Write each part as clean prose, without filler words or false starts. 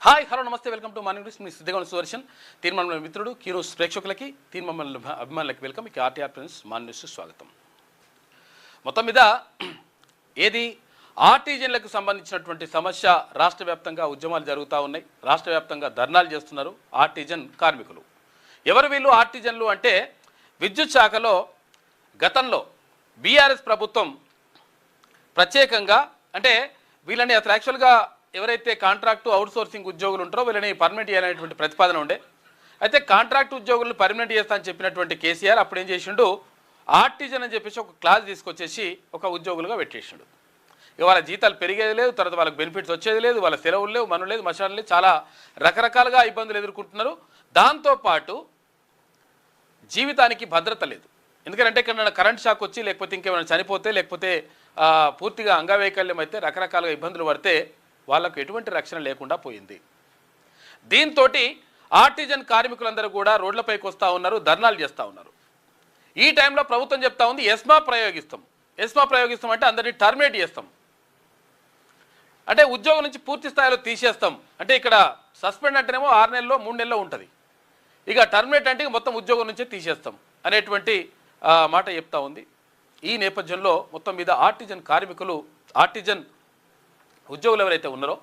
Hi hello నమస్తే welcome to morning news. మీ సిద్ధగౌన సుదర్శన్. తీర్మానం మిత్రుడు కీరోస్ ప్రేక్షకులకి తీర్మానం అభిమానులకి వెల్కమ్. ఇక ఆర్టీఆర్ ఫ్రెండ్స్ మార్నింగ్ న్యూస్ స్వాగతం. మొత్తం మీద ఏది ఆర్టీజన్లకు సంబంధించినటువంటి సమస్య రాష్ట్ర వ్యాప్తంగా ఉద్యమాలు జరుగుతూ ఉన్నాయి. రాష్ట్ర వ్యాప్తంగా ధర్నాలు చేస్తున్నారు ఆర్టీజన్ కార్మికులు. ఎవరు వీళ్ళు ఆర్టీజన్లు అంటే విద్యుత్ శాఖలో గతంలో బీఆర్ఎస్ ప్రభుత్వం ప్రత్యేకంగా అంటే వీళ్ళని అసలు యాక్చువల్గా ఎవరైతే కాంట్రాక్టు అవుట్సోర్సింగ్ ఉద్యోగులు ఉంటారో వీళ్ళని పర్మనెంట్ చేయాలనేటువంటి ప్రతిపాదన ఉండే. అయితే కాంట్రాక్ట్ ఉద్యోగులను పర్మనెంట్ చేస్తా అని చెప్పినటువంటి కేసీఆర్ అప్పుడు ఏం చేసిండు, ఆర్టిజన్ అని చెప్పేసి ఒక క్లాస్ తీసుకొచ్చేసి ఒక ఉద్యోగులుగా పెట్టేసిండు. ఇక వాళ్ళ జీతాలు పెరిగేది లేదు, తర్వాత వాళ్ళకి బెనిఫిట్స్ వచ్చేది లేదు, వాళ్ళ సెలవులు లేవు, మనులు లేదు, మసాలు లేదు, చాలా రకరకాలుగా ఇబ్బందులు ఎదుర్కొంటున్నారు. దాంతోపాటు జీవితానికి భద్రత లేదు. ఎందుకంటే ఇక్కడ కరెంట్ షాక్ వచ్చి లేకపోతే ఇంకేమైనా చనిపోతే లేకపోతే పూర్తిగా అంగవైకల్యం అయితే రకరకాలుగా ఇబ్బందులు పడితే వాళ్ళకు ఎటువంటి రక్షణ లేకుండా పోయింది. దీంతో ఆర్టిజన్ కార్మికులందరూ కూడా రోడ్లపైకి వస్తూ ఉన్నారు, ధర్నాలు చేస్తూ ఉన్నారు. ఈ టైంలో ప్రభుత్వం చెప్తా ఉంది ఎస్మా ప్రయోగిస్తాం. ఎస్మా ప్రయోగిస్తాం అంటే అందరినీ టర్మినేట్ చేస్తాం, అంటే ఉద్యోగం నుంచి పూర్తి స్థాయిలో తీసేస్తాం. అంటే ఇక్కడ సస్పెండ్ అంటేనేమో 6 నెలల్లో 3 నెలల్లో ఉంటుంది, ఇక టర్మినేట్ అంటే మొత్తం ఉద్యోగం నుంచే తీసేస్తాం అనేటువంటి మాట చెప్తా ఉంది. ఈ నేపథ్యంలో మొత్తం మీద ఆర్టిజన్ కార్మికులు, ఆర్టిజన్ ఉద్యోగులు ఎవరైతే ఉన్నారో,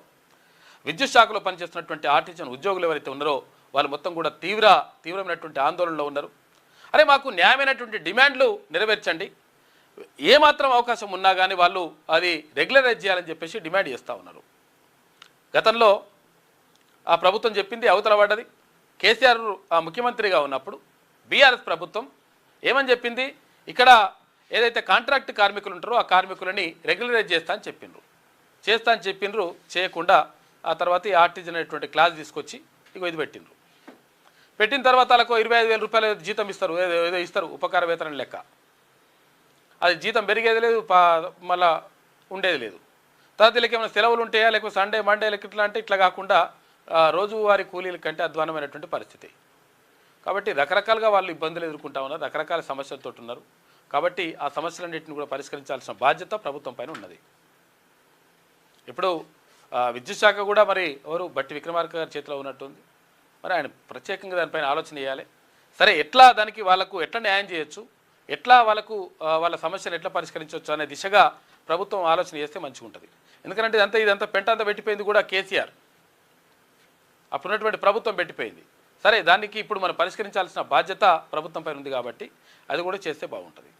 విద్యుత్ శాఖలో పనిచేస్తున్నటువంటి ఆర్టిజన్ ఉద్యోగులు ఎవరైతే ఉన్నారో వాళ్ళు మొత్తం కూడా తీవ్రమైనటువంటి ఆందోళనలో ఉన్నారు. అరే మాకు న్యాయమైనటువంటి డిమాండ్లు నెరవేర్చండి, ఏమాత్రం అవకాశం ఉన్నా కానీ వాళ్ళు అది రెగ్యులరైజ్ చేయాలని చెప్పేసి డిమాండ్ చేస్తూ ఉన్నారు. గతంలో ఆ ప్రభుత్వం చెప్పింది అవతల పడ్డది. కేసీఆర్ ముఖ్యమంత్రిగా ఉన్నప్పుడు బీఆర్ఎస్ ప్రభుత్వం ఏమని చెప్పింది, ఇక్కడ ఏదైతే కాంట్రాక్ట్ కార్మికులు ఉంటారో ఆ కార్మికులని రెగ్యులరైజ్ చేస్తా అని చెప్పిండ్రు. చేయకుండా ఆ తర్వాత ఈ ఆర్టిజన్ అనేటువంటి క్లాస్ తీసుకొచ్చి ఇది పెట్టిన తర్వాత వాళ్ళకు 25,000 రూపాయలు జీతం ఇస్తారు, ఏదో ఇస్తారు ఉపకార వేతనం లెక్క. అది జీతం పెరిగేది లేదు, మళ్ళా ఉండేది లేదు. తర్వాత వీళ్ళకి ఏమైనా సెలవులు ఉంటాయా లేకపోతే సండే మండే లెక్క ఇట్లా అంటే ఇట్లా కాకుండా రోజువారీ కూలీల కంటే అధ్వానమైనటువంటి పరిస్థితి. కాబట్టి రకరకాలుగా వాళ్ళు ఇబ్బందులు ఎదుర్కొంటా ఉన్నారు, రకరకాల సమస్యలతో ఉన్నారు. కాబట్టి ఆ సమస్యలన్నింటిని కూడా పరిష్కరించాల్సిన బాధ్యత ప్రభుత్వం పైన ఉన్నది. ఇప్పుడు విద్యుత్ శాఖ కూడా మరి ఎవరు బట్టి విక్రమార్క గారి చేతిలో ఉన్నట్టుంది. మరి ఆయన ప్రత్యేకంగా దానిపైన ఆలోచన చేయాలి. సరే ఎట్లా దానికి వాళ్ళకు ఎట్లా న్యాయం చేయొచ్చు, ఎట్లా వాళ్ళకు వాళ్ళ సమస్యను ఎట్లా పరిష్కరించవచ్చు అనే దిశగా ప్రభుత్వం ఆలోచన చేస్తే మంచిగా ఉంటుంది. ఎందుకంటే ఇదంతా పెంట అంతా పెట్టిపోయింది కూడా కేసీఆర్, అప్పుడున్నటువంటి ప్రభుత్వం పెట్టిపోయింది. సరే దానికి ఇప్పుడు మనం పరిష్కరించాల్సిన బాధ్యత ప్రభుత్వం పైన ఉంది కాబట్టి అది కూడా చేస్తే బాగుంటుంది.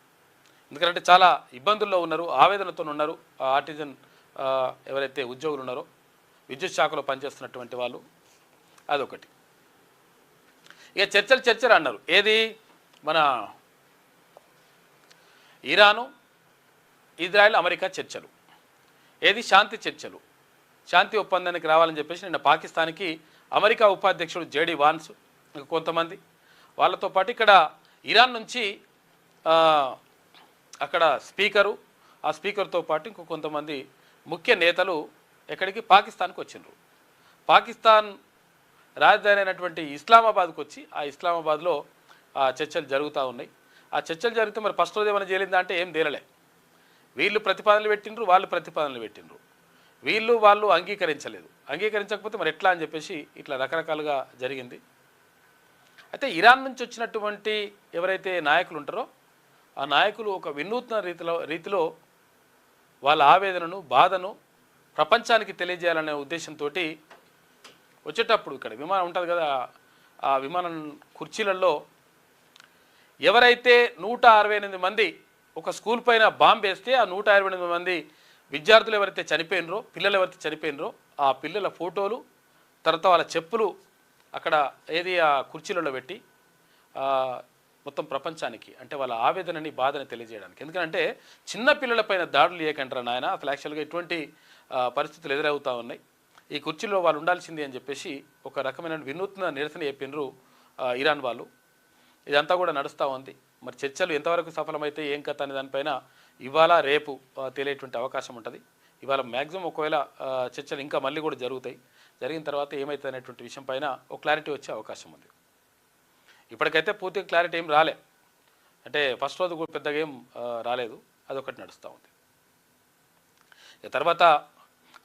ఎందుకంటే చాలా ఇబ్బందుల్లో ఉన్నారు, ఆవేదనతో ఉన్నారు ఆర్టిజన్ ఎవరైతే ఉద్యోగులు ఉన్నారో విద్యుత్ శాఖలో పనిచేస్తున్నటువంటి వాళ్ళు. అదొకటి. ఇక చర్చలు అన్నారు. ఏది మన ఇరాను, ఇజ్రాయెల్, అమెరికా చర్చలు, ఏది శాంతి ఒప్పందానికి రావాలని చెప్పేసి నిన్న పాకిస్తాన్కి అమెరికా ఉపాధ్యక్షుడు జేడీ వాన్స్ కొంతమంది వాళ్ళతో పాటు ఇక్కడ ఇరాన్ నుంచి అక్కడ స్పీకరు, ఆ స్పీకర్తో పాటు ఇంకో కొంతమంది ముఖ్య నేతలు ఎక్కడికి పాకిస్తాన్కి వచ్చిండ్రు. పాకిస్తాన్ రాజధాని అయినటువంటి ఇస్లామాబాద్కి వచ్చి ఆ ఇస్లామాబాద్లో ఆ చర్చలు జరుగుతూ ఉన్నాయి. ఆ చర్చలు జరిగితే మరి ఫస్ట్ రోజు ఏమైనా చేయలేదా అంటే ఏం తేలలే. వీళ్ళు ప్రతిపాదనలు పెట్టిండ్రు, వాళ్ళు అంగీకరించకపోతే మరి ఎట్లా అని చెప్పేసి ఇట్లా రకరకాలుగా జరిగింది. అయితే ఇరాన్ నుంచి వచ్చినటువంటి ఎవరైతే నాయకులు ఉంటారో ఆ నాయకులు ఒక వినూత్న రీతిలో వాళ్ళ ఆవేదనను, బాధను ప్రపంచానికి తెలియజేయాలనే ఉద్దేశంతో వచ్చేటప్పుడు ఇక్కడ విమానం ఉంటుంది కదా, ఆ విమానం కుర్చీలలో ఎవరైతే 168 మంది ఒక స్కూల్ పైన బాంబు వేస్తే ఆ 168 మంది విద్యార్థులు ఎవరైతే చనిపోయినరో, పిల్లలు ఎవరైతే చనిపోయినరో ఆ పిల్లల ఫోటోలు, తర్వాత వాళ్ళ చెప్పులు అక్కడ ఏది ఆ కుర్చీలలో పెట్టి మొత్తం ప్రపంచానికి అంటే వాళ్ళ ఆవేదనని, బాధని తెలియజేయడానికి. ఎందుకంటే చిన్న పిల్లలపైన దాడులు చేయకంటారా నాయన, అసలు యాక్చువల్గా ఎటువంటి పరిస్థితులు ఎదురవుతూ ఉన్నాయి, ఈ కుర్చీలో వాళ్ళు ఉండాల్సింది అని చెప్పేసి ఒక రకమైన వినూత్న నిరసన చెప్పినరు ఇరాన్ వాళ్ళు. ఇదంతా కూడా నడుస్తూ ఉంది. మరి చర్చలు ఎంతవరకు సఫలమైతే ఏం కథ అనే దానిపైన ఇవాళ రేపు తెలియేటువంటి అవకాశం ఉంటుంది. ఇవాళ మ్యాక్సిమం ఒకవేళ చర్చలు ఇంకా మళ్ళీ కూడా జరిగిన తర్వాత ఏమవుతుంది అనేటువంటి విషయం పైన ఒక క్లారిటీ వచ్చే అవకాశం ఉంది. ఇప్పటికైతే పూర్తిగా క్లారిటీ ఏం రాలే, అంటే ఫస్ట్ రోజు కూడా పెద్దగా ఏం రాలేదు, అదొకటి నడుస్తూ ఉంది. తర్వాత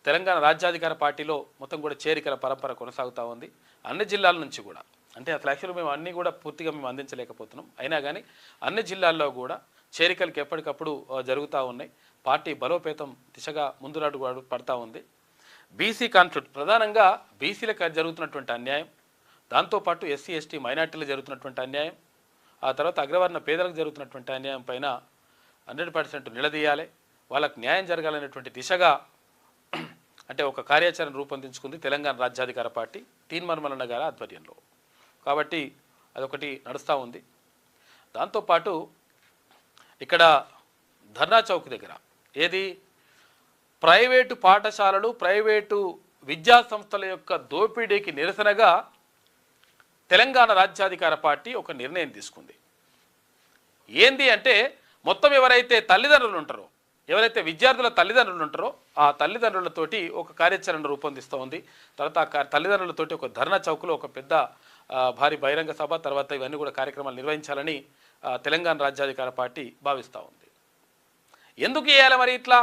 తెలంగాణ రాజ్యాధికార పార్టీలో మొత్తం కూడా చేరికల పరంపర కొనసాగుతూ ఉంది. అన్ని జిల్లాల నుంచి కూడా, అంటే అసలు యాక్చువల్గా మేము అన్నీ కూడా పూర్తిగా మేము అందించలేకపోతున్నాం. అయినా కానీ అన్ని జిల్లాల్లో కూడా చేరికలకి ఎప్పటికప్పుడు జరుగుతూ ఉన్నాయి. పార్టీ బలోపేతం దిశగా ముందులాడు పడతా ఉంది. బీసీ కాన్ఫ్లిక్ట్, ప్రధానంగా బీసీలకు జరుగుతున్నటువంటి అన్యాయం, దాంతోపాటు ఎస్సీ ఎస్టీ మైనార్టీలకు జరుగుతున్నటువంటి అన్యాయం, ఆ తర్వాత అగ్రవర్ణ పేదలకు జరుగుతున్నటువంటి అన్యాయం పైన 100% నిలదీయాలి, వాళ్ళకు న్యాయం జరగాలనేటువంటి దిశగా అంటే ఒక కార్యాచరణ రూపొందించుకుంది తెలంగాణ రాజ్యాధికార పార్టీ తీన్మార్ మల్లన్న గారి ఆధ్వర్యంలో. కాబట్టి అదొకటి నడుస్తూ ఉంది. దాంతోపాటు ఇక్కడ ధర్నా చౌక్ దగ్గర ఏది ప్రైవేటు పాఠశాలలు, ప్రైవేటు విద్యా సంస్థల యొక్క దోపిడీకి నిరసనగా తెలంగాణ రాజ్యాధికార పార్టీ ఒక నిర్ణయం తీసుకుంది. ఏంది అంటే, మొత్తం ఎవరైతే తల్లిదండ్రులు ఉంటారో, ఎవరైతే విద్యార్థుల తల్లిదండ్రులు ఉంటారో ఆ తల్లిదండ్రులతోటి ఒక కార్యాచరణ రూపొందిస్తూ ఉంది. తర్వాత ఆ తల్లిదండ్రులతోటి ఒక ధర్నా చౌక్లో ఒక పెద్ద భారీ బహిరంగ సభ, తర్వాత ఇవన్నీ కూడా కార్యక్రమాలు నిర్వహించాలని తెలంగాణ రాజ్యాధికార పార్టీ భావిస్తూ ఉంది. ఎందుకు చేయాలి మరి ఇట్లా,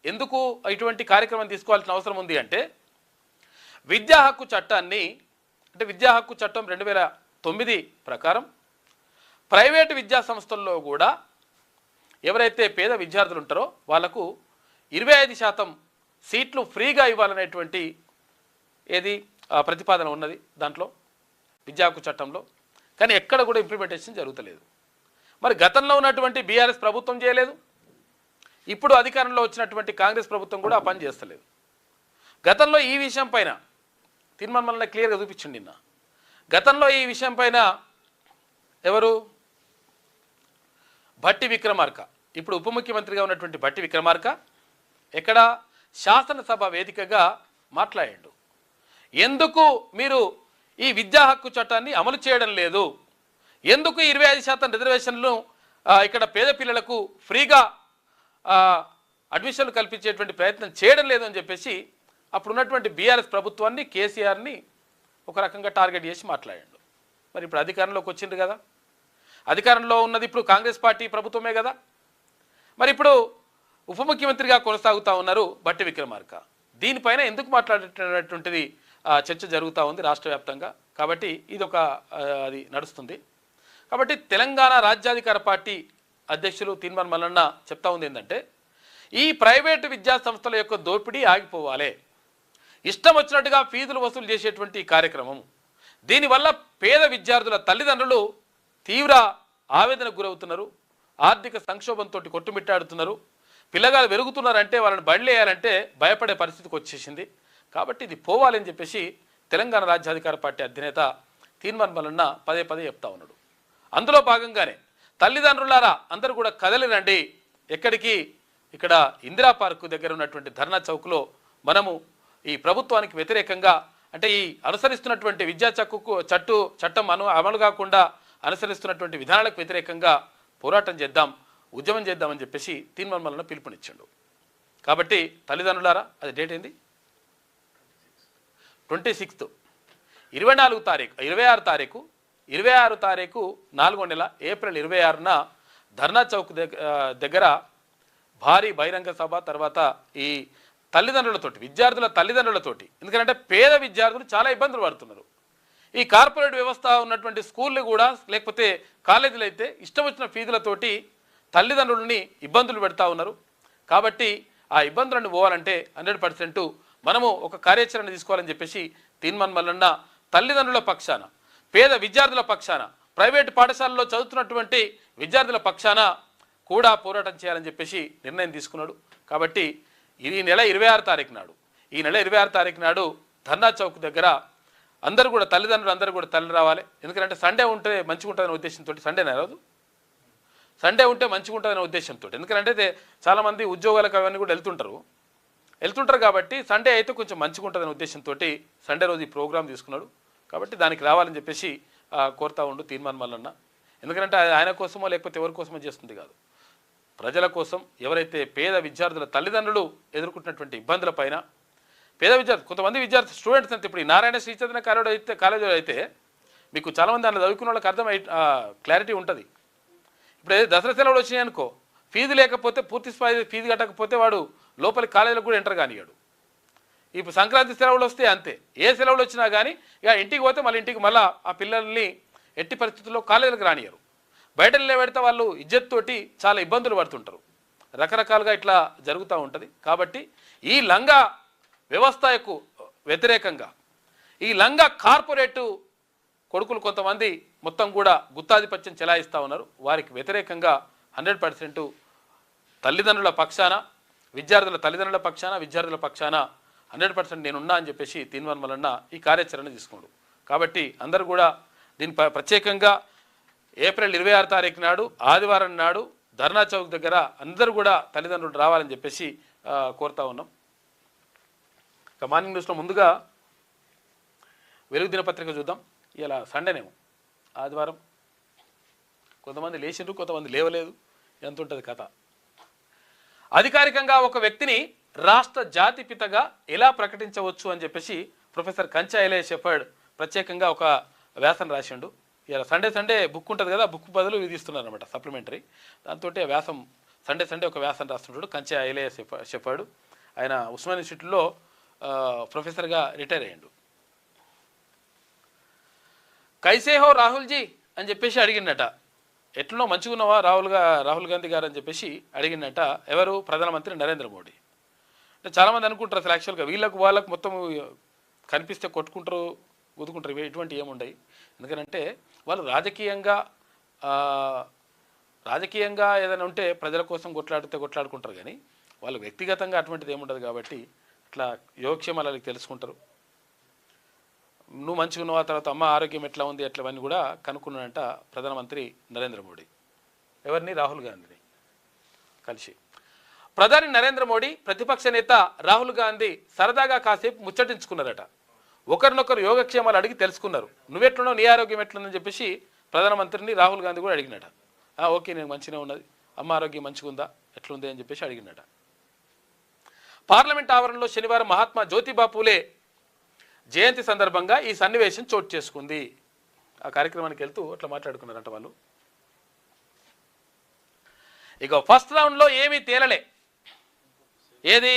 ఎందుకు ఇటువంటి కార్యక్రమం తీసుకోవాల్సిన అవసరం ఉంది అంటే, విద్యా హక్కు చట్టాన్ని, అంటే విద్యా హక్కు చట్టం 2009 ప్రకారం ప్రైవేటు విద్యా సంస్థల్లో కూడా ఎవరైతే పేద విద్యార్థులు ఉంటారో వాళ్లకు 25% సీట్లు ఫ్రీగా ఇవ్వాలనేటువంటి ఏది ప్రతిపాదన ఉన్నది దాంట్లో విద్యా హక్కు చట్టంలో. కానీ ఎక్కడ కూడా ఇంప్లిమెంటేషన్ జరుగుతలేదు. మరి గతంలో ఉన్నటువంటి బీఆర్ఎస్ ప్రభుత్వం చేయలేదు, ఇప్పుడు అధికారంలో వచ్చినటువంటి కాంగ్రెస్ ప్రభుత్వం కూడా ఆ పని చేస్తలేదు. గతంలో ఈ విషయం పైన తీన్మార్ మల్లన్న క్లియర్గా చూపించండి. నిన్న గతంలో ఈ విషయం పైన ఎవరు, భట్టి విక్రమార్క, ఇప్పుడు ఉప ముఖ్యమంత్రిగా ఉన్నటువంటి భట్టి విక్రమార్క ఎక్కడ శాసనసభ వేదికగా మాట్లాడాడు. ఎందుకు మీరు ఈ విద్యా హక్కు చట్టాన్ని అమలు చేయడం లేదు, ఎందుకు 25% రిజర్వేషన్లు ఇక్కడ పేద పిల్లలకు ఫ్రీగా అడ్మిషన్లు కల్పించేటువంటి ప్రయత్నం చేయడం లేదు అని చెప్పేసి అప్పుడు ఉన్నటువంటి బీఆర్ఎస్ ప్రభుత్వాన్ని, కేసీఆర్ని ఒక రకంగా టార్గెట్ చేసి మాట్లాడాడు. మరి ఇప్పుడు అధికారంలోకి వచ్చింది కదా, అధికారంలో ఉన్నది ఇప్పుడు కాంగ్రెస్ పార్టీ ప్రభుత్వమే కదా, మరి ఇప్పుడు ఉప ముఖ్యమంత్రిగా కొనసాగుతూ ఉన్నారు భట్టి విక్రమార్క. దీనిపైన ఎందుకు మాట్లాడేటటువంటిది చర్చ జరుగుతూ ఉంది రాష్ట్ర వ్యాప్తంగా. కాబట్టి ఇది ఒక అది నడుస్తుంది. కాబట్టి తెలంగాణ రాజ్యాధికార పార్టీ అధ్యక్షులు తీన్మార్ మల్లన్న చెప్తా ఉంది ఏంటంటే, ఈ ప్రైవేటు విద్యా సంస్థల యొక్క దోపిడీ ఆగిపోవాలి, ఇష్టం వచ్చినట్టుగా ఫీజులు వసూలు చేసేటువంటి కార్యక్రమం, దీనివల్ల పేద విద్యార్థుల తల్లిదండ్రులు తీవ్ర ఆవేదనకు గురవుతున్నారు, ఆర్థిక సంక్షోభంతో కొట్టుమిట్టాడుతున్నారు, పిల్లగాలు పెరుగుతున్నారంటే వాళ్ళని బడిలేయాలంటే భయపడే పరిస్థితికి వచ్చేసింది. కాబట్టి ఇది పోవాలని చెప్పేసి తెలంగాణ రాజ్యాధికార పార్టీ అధినేత తీన్మార్ మల్లన్న పదే పదే చెప్తా ఉన్నాడు. అందులో భాగంగానే తల్లిదండ్రులారా అందరూ కూడా కదలి రండి, ఎక్కడికి, ఇక్కడ ఇందిరా పార్కు దగ్గర ఉన్నటువంటి ధర్నా చౌక్లో మనము ఈ ప్రభుత్వానికి వ్యతిరేకంగా, అంటే ఈ అనుసరిస్తున్నటువంటి విద్యా చట్టం అమలు కాకుండా అనుసరిస్తున్నటువంటి విధానాలకు వ్యతిరేకంగా పోరాటం చేద్దాం, ఉద్యమం చేద్దామని చెప్పేసి తీన్మార్ మల్లన్న పిలుపునిచ్చాడు. కాబట్టి తల్లిదండ్రులారా, అది డేట్ ఏంది, 26 26 తారీఖు 4వ నెల ఏప్రిల్ 26న ధర్నా చౌక్ దగ్గర భారీ బహిరంగ సభ, తర్వాత ఈ తల్లిదండ్రులతోటి, విద్యార్థుల తల్లిదండ్రులతోటి, ఎందుకంటే పేద విద్యార్థులు చాలా ఇబ్బందులు పడుతున్నారు. ఈ కార్పొరేట్ వ్యవస్థ ఉన్నటువంటి స్కూళ్ళు కూడా, లేకపోతే కాలేజీలు అయితే ఇష్టం వచ్చిన ఫీజులతోటి తల్లిదండ్రులని ఇబ్బందులు పెడతా ఉన్నారు. కాబట్టి ఆ ఇబ్బందులను పోవాలంటే 100% మనము ఒక కార్యాచరణ తీసుకోవాలని చెప్పేసి తీన్మార్ మల్లన్న తల్లిదండ్రుల పక్షాన, పేద విద్యార్థుల పక్షాన, ప్రైవేటు పాఠశాలలో చదువుతున్నటువంటి విద్యార్థుల పక్షాన కూడా పోరాటం చేయాలని చెప్పేసి నిర్ణయం తీసుకున్నాడు. కాబట్టి ఈ నెల 26 తారీఖు నాడు ధర్నా చౌక్ దగ్గర అందరూ కూడా తల్లిదండ్రులు అందరూ కూడా తల్లి రావాలి. ఎందుకంటే సండే ఉంటే మంచిగా ఉంటుందనే ఉద్దేశంతో, సండేనే రోజు సండే ఉంటే మంచిగా ఉంటుందనే ఉద్దేశంతో, ఎందుకంటే చాలామంది ఉద్యోగాలకు అవన్నీ కూడా వెళ్తుంటారు కాబట్టి సండే అయితే కొంచెం మంచిగా ఉంటుందనే ఉద్దేశంతో సండే రోజు ఈ ప్రోగ్రాం తీసుకున్నాడు. కాబట్టి దానికి రావాలని చెప్పేసి కోరుతా ఉండు తీన్మార్ మల్లన్న. ఎందుకంటే ఆయన కోసమో లేకపోతే ఎవరి కోసమో చేస్తుంది కాదు, ప్రజల కోసం, ఎవరైతే పేద విద్యార్థుల తల్లిదండ్రులు ఎదుర్కొంటున్నటువంటి ఇబ్బందుల పైన, పేద విద్యార్థులు, కొంతమంది విద్యార్థులు స్టూడెంట్స్ అంతే, ఇప్పుడు ఈ నారాయణ శ్రీ చైతన్య కాలేజీలో అయితే మీకు చాలామంది దాంట్లో చదువుకున్న వాళ్ళకి క్లారిటీ ఉంటుంది. ఇప్పుడు దసరా సెలవులు వచ్చినాయి అనుకో, ఫీజు లేకపోతే, పూర్తి స్థాయి ఫీజు కట్టకపోతే వాడు లోపలి కాలేజీలకు కూడా ఎంటర్ కానియాడు. ఇప్పుడు సంక్రాంతి సెలవులు వస్తే అంతే, ఏ సెలవులు వచ్చినా కానీ ఇక ఇంటికి పోతే మళ్ళీ ఆ పిల్లల్ని ఎట్టి పరిస్థితుల్లో కాలేజీలకు రానియరు. బయట నిలబెడితే వాళ్ళు ఇజ్జత్ తోటి చాలా ఇబ్బందులు పడుతుంటారు. రకరకాలుగా ఇట్లా జరుగుతూ ఉంటుంది. కాబట్టి ఈ లంగా వ్యవస్థకు వ్యతిరేకంగా ఈ లంగా కార్పొరేటు కొడుకులు కొంతమంది మొత్తం కూడా గుత్తాధిపత్యం చెలాయిస్తూ ఉన్నారు. వారికి వ్యతిరేకంగా 100% తల్లిదండ్రుల పక్షాన, విద్యార్థుల తల్లిదండ్రుల పక్షాన, విద్యార్థుల పక్షాన 100% నేనున్నా అని చెప్పేసి తీన్మార్ మల్లన్న ఈ కార్యాచరణ తీసుకున్నాడు. కాబట్టి అందరూ కూడా దీని ప్రత్యేకంగా ఏప్రిల్ 26 తారీఖు నాడు ఆదివారం నాడు ధర్నా చౌక్ దగ్గర అందరూ కూడా తల్లిదండ్రులు రావాలని చెప్పేసి కోరుతా ఉన్నాం. ఇక మార్నింగ్ న్యూస్లో ముందుగా వెలుగు దినపత్రిక చూద్దాం. ఇలా సండేనేమో, ఆదివారం కొంతమంది లేచిండ్రు, కొంతమంది లేవలేదు, ఎంత ఉంటుంది కథ. అధికారికంగా ఒక వ్యక్తిని రాష్ట్ర జాతిపితగా ఎలా ప్రకటించవచ్చు అని చెప్పేసి ప్రొఫెసర్ కంచా ఎలయ షెఫర్డ్ ప్రత్యేకంగా ఒక వ్యాసం రాసిండు. ఇలా సండే బుక్ ఉంటుంది కదా, బుక్ బదులు ఇది ఇస్తున్నారు అనమాట సప్లిమెంటరీ. దాంతో వ్యాసం సండే ఒక వ్యాసం రాస్తుంటాడు కంచా ఎలయ షెఫర్డ్. ఆయన ఉస్మాన్ యూనివర్సిటీలో ప్రొఫెసర్గా రిటైర్ అయ్యాడు. కైసే హో రాహుల్జీ అని చెప్పేసి అడిగినట. ఎట్లనో మంచిగా ఉన్నావా రాహుల్ గాంధీ గారు అని చెప్పేసి అడిగినట. ఎవరు? ప్రధానమంత్రి నరేంద్ర మోడీ. అంటే చాలామంది అనుకుంటారు అసలు యాక్చువల్గా వాళ్ళకు మొత్తం కనిపిస్తే కొట్టుకుంటారు, గుద్దుకుంటారు, ఇటువంటి ఏముండయి. ఎందుకంటే వాళ్ళు రాజకీయంగా ఏదైనా ఉంటే ప్రజల కోసం కొట్లాడుకుంటారు, కానీ వాళ్ళు వ్యక్తిగతంగా అటువంటిది ఏముండదు. కాబట్టి ఇట్లా యోగక్షేమాలకి తెలుసుకుంటారు. నువ్వు మంచిగా ఉన్నావు, తర్వాత అమ్మ ఆరోగ్యం ఎట్లా ఉంది, ఎట్లవన్నీ కూడా కనుక్కున్నాడంట ప్రధానమంత్రి నరేంద్ర మోడీ. ఎవరిని? రాహుల్ గాంధీని కలిసి. ప్రధాని నరేంద్ర మోడీ, ప్రతిపక్ష నేత రాహుల్ గాంధీ సరదాగా కాసేపు ముచ్చటించుకున్నారట. ఒకరినొకరు యోగక్షేమాలు అడిగి తెలుసుకున్నారు. నువ్వెట్లున్నావు, నీ ఆరోగ్యం ఎట్లుందని చెప్పేసి ప్రధానమంత్రిని రాహుల్ గాంధీ కూడా అడిగినట. ఓకే, నేను మంచిగా ఉన్నది, అమ్మ ఆరోగ్యం మంచిగా ఉందా, ఎట్లుంది అని చెప్పేసి అడిగినట. పార్లమెంట్ ఆవరణలో శనివారం మహాత్మా జ్యోతిబా పూలే జయంతి సందర్భంగా ఈ సన్నివేశం చోటు చేసుకుంది. ఆ కార్యక్రమానికి వెళ్తూ అట్లా మాట్లాడుకున్నారంట వాళ్ళు. ఇక ఫస్ట్ రౌండ్లో ఏమీ తేలలే. ఏది?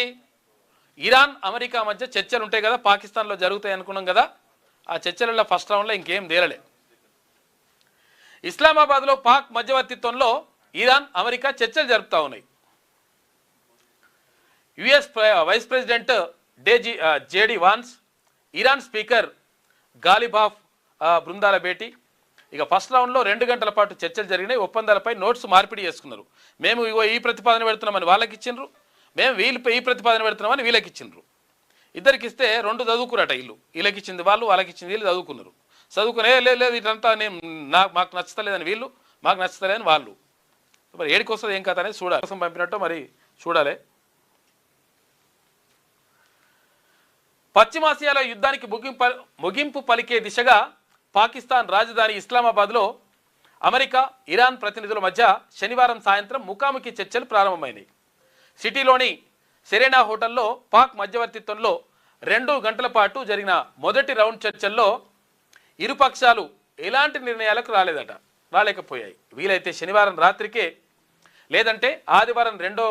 ఇరాన్ అమెరికా మధ్య చర్చలు ఉంటాయి కదా, పాకిస్తాన్లో జరుగుతాయి అనుకున్నాం కదా, ఆ చర్చలలో ఫస్ట్ రౌండ్లో ఇంకేం తేలలే. ఇస్లామాబాద్లో పాక్ మధ్యవర్తిత్వంలో ఇరాన్ అమెరికా చర్చలు జరుపుతూ ఉన్నాయి. US vice president JD Vance, Iran speaker Ghalibaf బృందాల భేటీ. ఇక ఫస్ట్ రౌండ్లో 2 గంటల పాటు చర్చలు జరిగినాయి. ఒప్పందాలపై నోట్స్ మార్పిడి చేసుకున్నారు. మేము ఈ ప్రతిపాదన పెడుతున్నామని వాళ్ళకి ఇచ్చిండ్రు, మేము ఈ ప్రతిపాదన పెడుతున్నామని వీళ్ళకి ఇచ్చిండ్రు. ఇద్దరికి ఇస్తే 2 చదువుకురట. వీళ్ళకి ఇచ్చింది వాళ్ళు, వాళ్ళకి ఇచ్చింది వీళ్ళు చదువుకున్నారు. చదువుకునే లేదు ఇదంతా నేను మాకు నచ్చలేదని వీళ్ళు, మాకు నచ్చలేదని వాళ్ళు. మరి ఏడికి వస్తుంది ఏం కథ అనేది చూడాలి. కోసం పంపినట్టు మరి చూడాలి. పశ్చిమాసియాలో యుద్ధానికి ముగింపు పలికే దిశగా పాకిస్తాన్ రాజధాని ఇస్లామాబాద్లో అమెరికా, ఇరాన్ ప్రతినిధుల మధ్య శనివారం సాయంత్రం ముఖాముఖి చర్చలు ప్రారంభమైనాయి. సిటీలోని సెరెనా హోటల్లో పాక్ మధ్యవర్తిత్వంలో 2 గంటల పాటు జరిగిన మొదటి రౌండ్ చర్చల్లో ఇరుపక్షాలు ఎలాంటి నిర్ణయాలకు రాలేకపోయాయి. వీలైతే శనివారం రాత్రికే లేదంటే ఆదివారం 2వ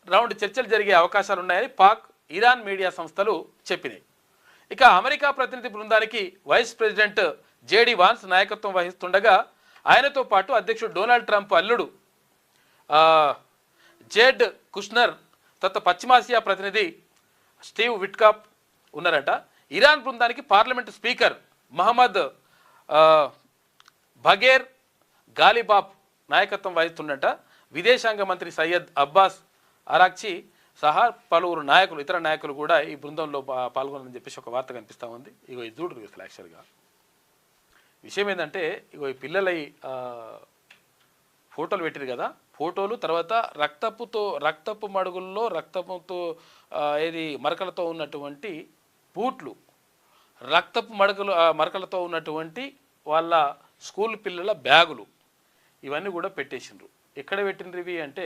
రౌండ్ చర్చలు జరిగే అవకాశాలున్నాయని పాక్, ఇరాన్ మీడియా సంస్థలు చెప్పినాయి. ఇక అమెరికా ప్రతినిధి బృందానికి వైస్ ప్రెసిడెంట్ జేడి వాన్స్ నాయకత్వం వహిస్తుండగా ఆయనతో పాటు అధ్యక్షుడు డొనాల్డ్ ట్రంప్ అల్లుడు జేడ్ కుష్నర్, తర్వాత పశ్చిమాసియా ప్రతినిధి స్టీవ్ విట్కాప్ ఉన్నారట. ఇరాన్ బృందానికి పార్లమెంటు స్పీకర్ మహమ్మద్ బగేర్ గాలిబాఫ్ నాయకత్వం వహిస్తుండట. విదేశాంగ మంత్రి సయ్యద్ అబ్బాస్ అరాక్చి సహా పలువురు ఇతర నాయకులు కూడా ఈ బృందంలో పాల్గొనాలని చెప్పేసి ఒక వార్త కనిపిస్తూ ఉంది. ఇగో ఇది చూడరు అసలు యాక్చువల్గా విషయం ఏంటంటే, ఇగో ఈ పిల్లల ఫోటోలు పెట్టారు కదా, ఫోటోలు తర్వాత రక్తపు మడుగుల్లో రక్తపుతో మరకలతో ఉన్నటువంటి బూట్లు, రక్తపు మరకలతో ఉన్నటువంటి వాళ్ళ స్కూల్ పిల్లల బ్యాగులు, ఇవన్నీ కూడా పెట్టేసిండ్రు. ఎక్కడ పెట్టిండ్రు ఇవి అంటే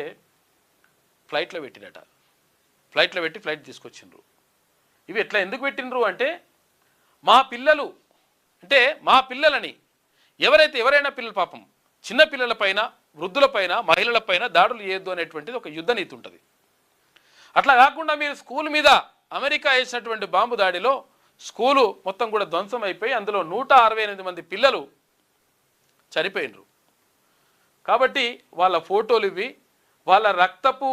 ఫ్లైట్లో పెట్టినట. ఫ్లైట్లో పెట్టి ఫ్లైట్ తీసుకొచ్చిండ్రు. ఇవి ఎట్లా ఎందుకు పెట్టిండ్రు అంటే మా పిల్లలని ఎవరైనా పిల్లల పాపం చిన్న పిల్లలపైన, వృద్ధులపైన, మహిళలపైన దాడులు చేయొద్దు అనేటువంటిది ఒక యుద్ధ నీతి ఉంటుంది. అట్లా కాకుండా మీరు స్కూల్ మీద అమెరికా వేసినటువంటి బాంబు దాడిలో స్కూలు మొత్తం కూడా ధ్వంసం అయిపోయి అందులో 168 మంది పిల్లలు చనిపోయినరు. కాబట్టి వాళ్ళ ఫోటోలు ఇవి, వాళ్ళ రక్తపు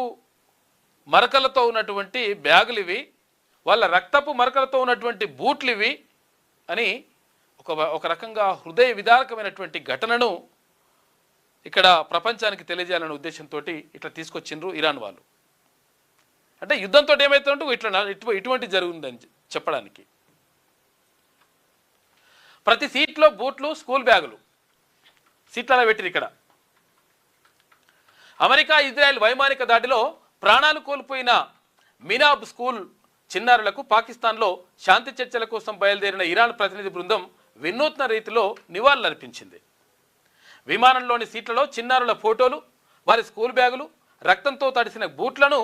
మరకలతో ఉన్నటువంటి బ్యాగులు ఇవి, వాళ్ళ రక్తపు మరకలతో ఉన్నటువంటి బూట్లు ఇవి అని ఒక రకంగా హృదయ విదారకమైనటువంటి ఘటనను ఇక్కడ ప్రపంచానికి తెలియజేయాలనే ఉద్దేశంతో ఇట్లా తీసుకొచ్చిండ్రు ఇరాన్ వాళ్ళు. అంటే యుద్ధంతో ఏమవుతుందంటే ఇటువంటి జరుగుతుందని చెప్పడానికి. ప్రతి సీట్లో బూట్లు, స్కూల్ బ్యాగులు సీట్లలో పెట్టిరు. ఇక్కడ అమెరికా ఇజ్రాయెల్ వైమానిక దాడిలో ప్రాణాలు కోల్పోయిన మినాబ్ స్కూల్ చిన్నారులకు పాకిస్తాన్లో శాంతి చర్చల కోసం బయలుదేరిన ఇరాన్ ప్రతినిధి బృందం వినూత్న రీతిలో నివాళులర్పించింది. విమానంలోని సీట్లలో చిన్నారుల ఫోటోలు, వారి స్కూల్ బ్యాగులు, రక్తంతో తడిసిన బూట్లను,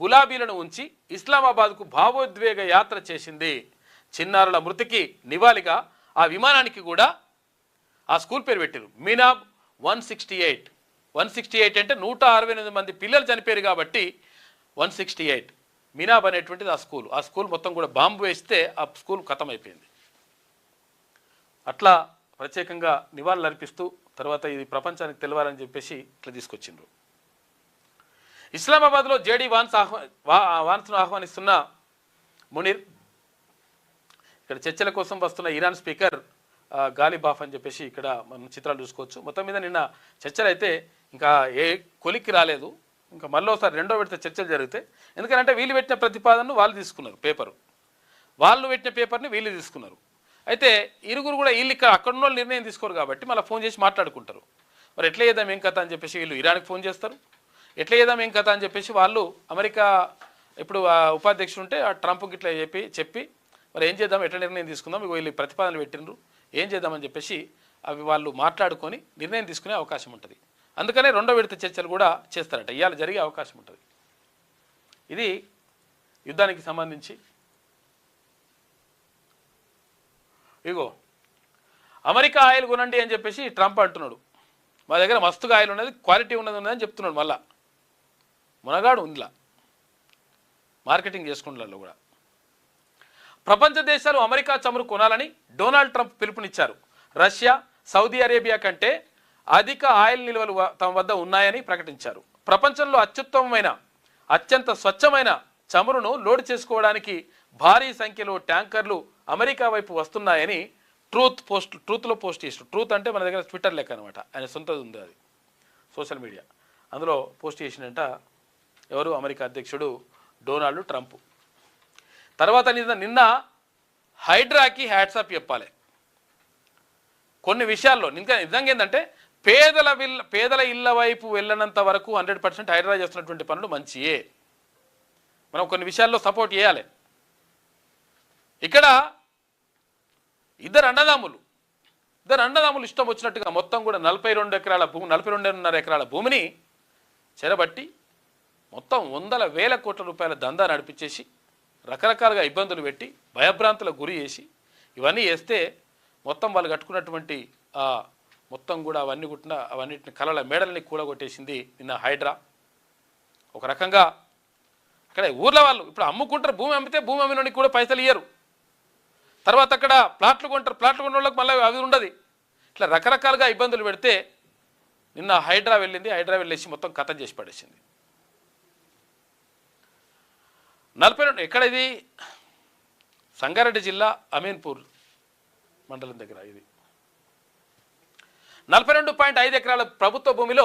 గులాబీలను ఉంచి ఇస్లామాబాద్కు భావోద్వేగ యాత్ర చేసింది. చిన్నారుల మృతికి నివాళిగా ఆ విమానానికి కూడా ఆ స్కూల్ పేరు పెట్టారు, మినాబ్ 168. 168 అంటే 168 మంది పిల్లలు చనిపోయారు కాబట్టి 168 మినాబ్ అనేటువంటిది ఆ స్కూల్. ఆ స్కూల్ మొత్తం కూడా బాంబు వేస్తే ఆ స్కూల్ ఖతం అయిపోయింది. అట్లా ప్రత్యేకంగా నివాళులు అర్పిస్తూ తర్వాత ఇది ప్రపంచానికి తెలవాలని చెప్పేసి ఇట్లా తీసుకొచ్చిండ్రు. ఇస్లామాబాద్లో జేడీ వాన్స్ను ఆహ్వానిస్తున్న మునీర్, ఇక్కడ చర్చల కోసం వస్తున్న ఇరాన్ స్పీకర్ గాలిబాఫ్ అని చెప్పేసి ఇక్కడ మనం చిత్రాలు చూసుకోవచ్చు. మొత్తం మీద నిన్న చర్చలు అయితే ఇంకా ఏ కొలిక్కి రాలేదు. ఇంకా మళ్ళీ ఒకసారి రెండో విడత చర్చలు జరిగితే, ఎందుకంటే వీళ్ళు పెట్టిన ప్రతిపాదనను వాళ్ళు తీసుకున్నారు, వాళ్ళు పెట్టిన పేపర్ని వీళ్ళు తీసుకున్నారు. అయితే ఇరుగురు కూడా వీళ్ళు ఇక్కడ అక్కడ ఉన్న నిర్ణయం తీసుకోరు కాబట్టి మళ్ళీ ఫోన్ చేసి మాట్లాడుకుంటారు. మరి ఎట్లా చేద్దాం ఏం కథ అని చెప్పేసి వీళ్ళు ఇరాన్కి ఫోన్ చేస్తారు, ఎట్లా చేద్దాం ఏం కథ అని చెప్పేసి వాళ్ళు అమెరికా ఇప్పుడు ఉపాధ్యక్షుడు ఉంటే ఆ ట్రంప్కి ఇట్లా చెప్పి మరి ఏం చేద్దాం, ఎట్లా నిర్ణయం తీసుకుందాం, వీళ్ళు ప్రతిపాదనలు పెట్టినరు, ఏం చేద్దామని చెప్పేసి అవి వాళ్ళు మాట్లాడుకొని నిర్ణయం తీసుకునే అవకాశం ఉంటుంది. అందుకనే రెండో విడత చర్చలు కూడా చేస్తారట, ఇవాళ జరిగే అవకాశం ఉంటుంది. ఇది యుద్ధానికి సంబంధించి. ఇగో అమెరికా ఆయిల్ కొనండి అని చెప్పేసి ట్రంప్ అంటున్నాడు. మా దగ్గర మస్తుగా ఆయిల్ ఉన్నది, క్వాలిటీ ఉన్నదని చెప్తున్నాడు. మళ్ళా మునగాడు ఉందిలా మార్కెటింగ్ చేసుకుంటున్నారు కూడా. ప్రపంచ దేశాలు అమెరికా చమురు కొనాలని డొనాల్డ్ ట్రంప్ పిలుపునిచ్చారు. రష్యా, సౌదీ అరేబియా కంటే అధిక ఆయిల్ నిల్వలు తమ వద్ద ఉన్నాయని ప్రకటించారు. ప్రపంచంలో అత్యంత స్వచ్ఛమైన చమురును లోడ్ చేసుకోవడానికి భారీ సంఖ్యలో ట్యాంకర్లు అమెరికా వైపు వస్తున్నాయని ట్రూత్లో పోస్ట్ చేసారు. ట్రూత్ అంటే మన దగ్గర ట్విట్టర్ లెక్క అనమాట, ఆయన సొంతది ఉంది, అది సోషల్ మీడియా. అందులో పోస్ట్ చేసినంట ఎవరు, అమెరికా అధ్యక్షుడు డొనాల్డ్ ట్రంప్. తర్వాత నిన్న హైడ్రాకి హ్యాట్సాప్ చెప్పాలి కొన్ని విషయాల్లో. ఇంకా నిజంగా ఏంటంటే పేదల ఇళ్ల వైపు వెళ్ళనంత వరకు 100% హైడ్రా చేస్తున్నటువంటి పనులు మంచియే, మనం కొన్ని విషయాల్లో సపోర్ట్ చేయాలి. ఇక్కడ ఇద్దరు అన్నదమ్ములు ఇష్టం వచ్చినట్టుగా మొత్తం కూడా 42.5 ఎకరాల భూమిని చెరబట్టి మొత్తం 100,000 కోట్ల రూపాయల దందా నడిపించేసి రకరకాలుగా ఇబ్బందులు పెట్టి భయభ్రాంతులకు గురి చేసి ఇవన్నీ చేస్తే మొత్తం వాళ్ళు కట్టుకున్నటువంటి మొత్తం కూడా అవన్నిటిని కళల మేడల్ని కూడగొట్టేసింది నిన్న హైడ్రా. ఒక రకంగా అక్కడ ఊర్ల వాళ్ళు ఇప్పుడు అమ్ముకుంటారు, భూమి అమ్మితే భూమి అమ్మినోనికి కూడా పైసలు ఇయ్యరు. తర్వాత అక్కడ ప్లాట్లు కొంటారు, ప్లాట్లు కొన్న వాళ్ళకి మళ్ళీ అవి ఉండదు. ఇట్లా రకరకాలుగా ఇబ్బందులు పెడితే నిన్న హైడ్రా వెళ్ళేసి మొత్తం కథం చేసి పడేసింది. 42 ఎక్కడ ఇది, సంగారెడ్డి జిల్లా అమీన్పూర్ మండలం దగ్గర. ఇది 42.5 ఎకరాల ప్రభుత్వ భూమిలో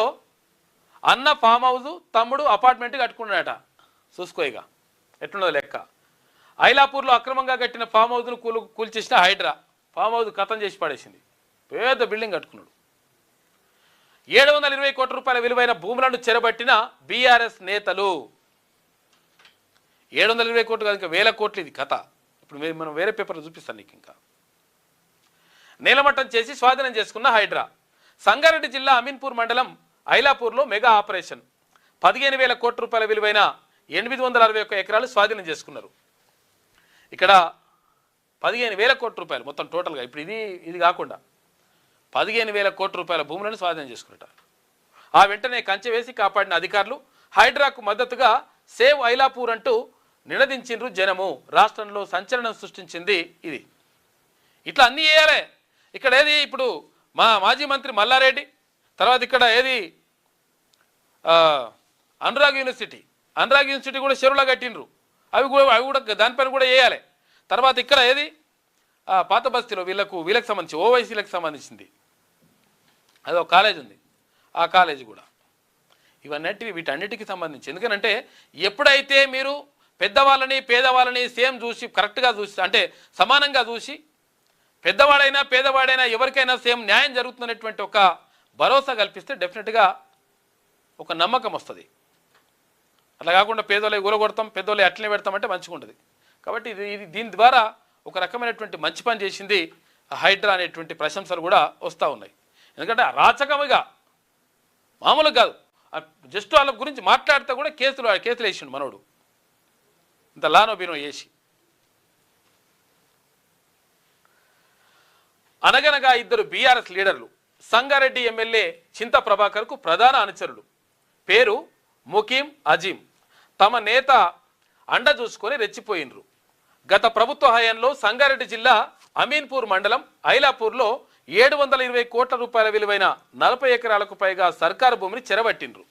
అన్న ఫామ్ హౌస్, తమ్ముడు అపార్ట్మెంట్ కట్టుకున్నాడట. చూసుకోయిగా ఎట్లున్నదో లెక్క. ఐలాపూర్లో అక్రమంగా కట్టిన ఫామ్ హౌస్ను కూల్చేసిన హైడ్రా ఫామ్ హౌస్ కథం చేసి పడేసింది. పెద్ద బిల్డింగ్ కట్టుకున్నాడు. 720 కోట్ల రూపాయల విలువైన భూములను చెరబట్టిన బీఆర్ఎస్ నేతలు. 720 కోట్లు కాదు, ఇంకా 1000 కోట్లు ఇది కథ. ఇప్పుడు మనం వేరే పేపర్లో చూపిస్తాను నీకు. ఇంకా నేలమట్టం చేసి స్వాధీనం చేసుకున్న హైడ్రా. సంగారెడ్డి జిల్లా అమీన్పూర్ మండలం ఐలాపూర్లో మెగా ఆపరేషన్. 15,000 కోట్ల రూపాయల విలువైన 861 ఎకరాలు స్వాధీనం చేసుకున్నారు. ఇక్కడ 15,000 కోట్ల రూపాయలు మొత్తం టోటల్గా. ఇప్పుడు ఇది కాకుండా 15,000 కోట్ల రూపాయల భూములను స్వాధీనం చేసుకున్నారు. ఆ వెంటనే కంచె వేసి కాపాడిన అధికారులు హైడ్రాకు మద్దతుగా సేవ్ ఐలాపూర్ అంటూ నినదించిండ్రు జనము. రాష్ట్రంలో సంచలనం సృష్టించింది ఇది. ఇట్లా అన్నీ చేయాలి. ఇక్కడ ఏది ఇప్పుడు మాజీ మంత్రి మల్లారెడ్డి, తర్వాత ఇక్కడ ఏది అనురాగ్ యూనివర్సిటీ కూడా చెరువులా కట్టిండ్రు. అవి కూడా దానిపైన కూడా వేయాలి. తర్వాత ఇక్కడ ఏది పాత బస్తీలో వీళ్ళకి సంబంధించి ఓవైసీలకు సంబంధించింది అదో కాలేజ్ ఉంది, ఆ కాలేజీ కూడా. వీటన్నిటికీ సంబంధించి. ఎందుకనంటే ఎప్పుడైతే మీరు పెద్దవాళ్ళని పేదవాళ్ళని సేమ్ చూసి కరెక్ట్గా చూసి అంటే సమానంగా చూసి పెద్దవాడైనా పేదవాడైనా ఎవరికైనా సేమ్ న్యాయం జరుగుతున్నటువంటి ఒక భరోసా కల్పిస్తే డెఫినెట్గా ఒక నమ్మకం వస్తుంది. అట్లా కాకుండా పేదోళ్ళకి ఊరగొడతాం, పెద్దోళ్ళకి అట్లనే పెడతామంటే మంచిగా ఉంటుంది. కాబట్టి దీని ద్వారా ఒక రకమైనటువంటి మంచి పని చేసింది హైడ్రా అనేటువంటి ప్రశంసలు కూడా వస్తూ ఉన్నాయి. ఎందుకంటే అరాచకముగా మామూలుగా కాదు, జస్ట్ వాళ్ళ గురించి మాట్లాడితే కూడా కేసులు వేసిండు మనోడు, ఇంత లానోబీనో వేసి. అనగనగా ఇద్దరు బీఆర్ఎస్ లీడర్లు సంగారెడ్డి ఎమ్మెల్యే చింత ప్రభాకర్కు ప్రధాన అనుచరులు. పేరు ముకీం అజీం. తమ నేత అండ చూసుకొని రెచ్చిపోయినరు. గత ప్రభుత్వ హయాంలో సంగారెడ్డి జిల్లా అమీన్పూర్ మండలం ఐలాపూర్లో 720 కోట్ల రూపాయల విలువైన 40 ఎకరాలకు పైగా సర్కారు భూమిని చెరబట్టిండ్రు.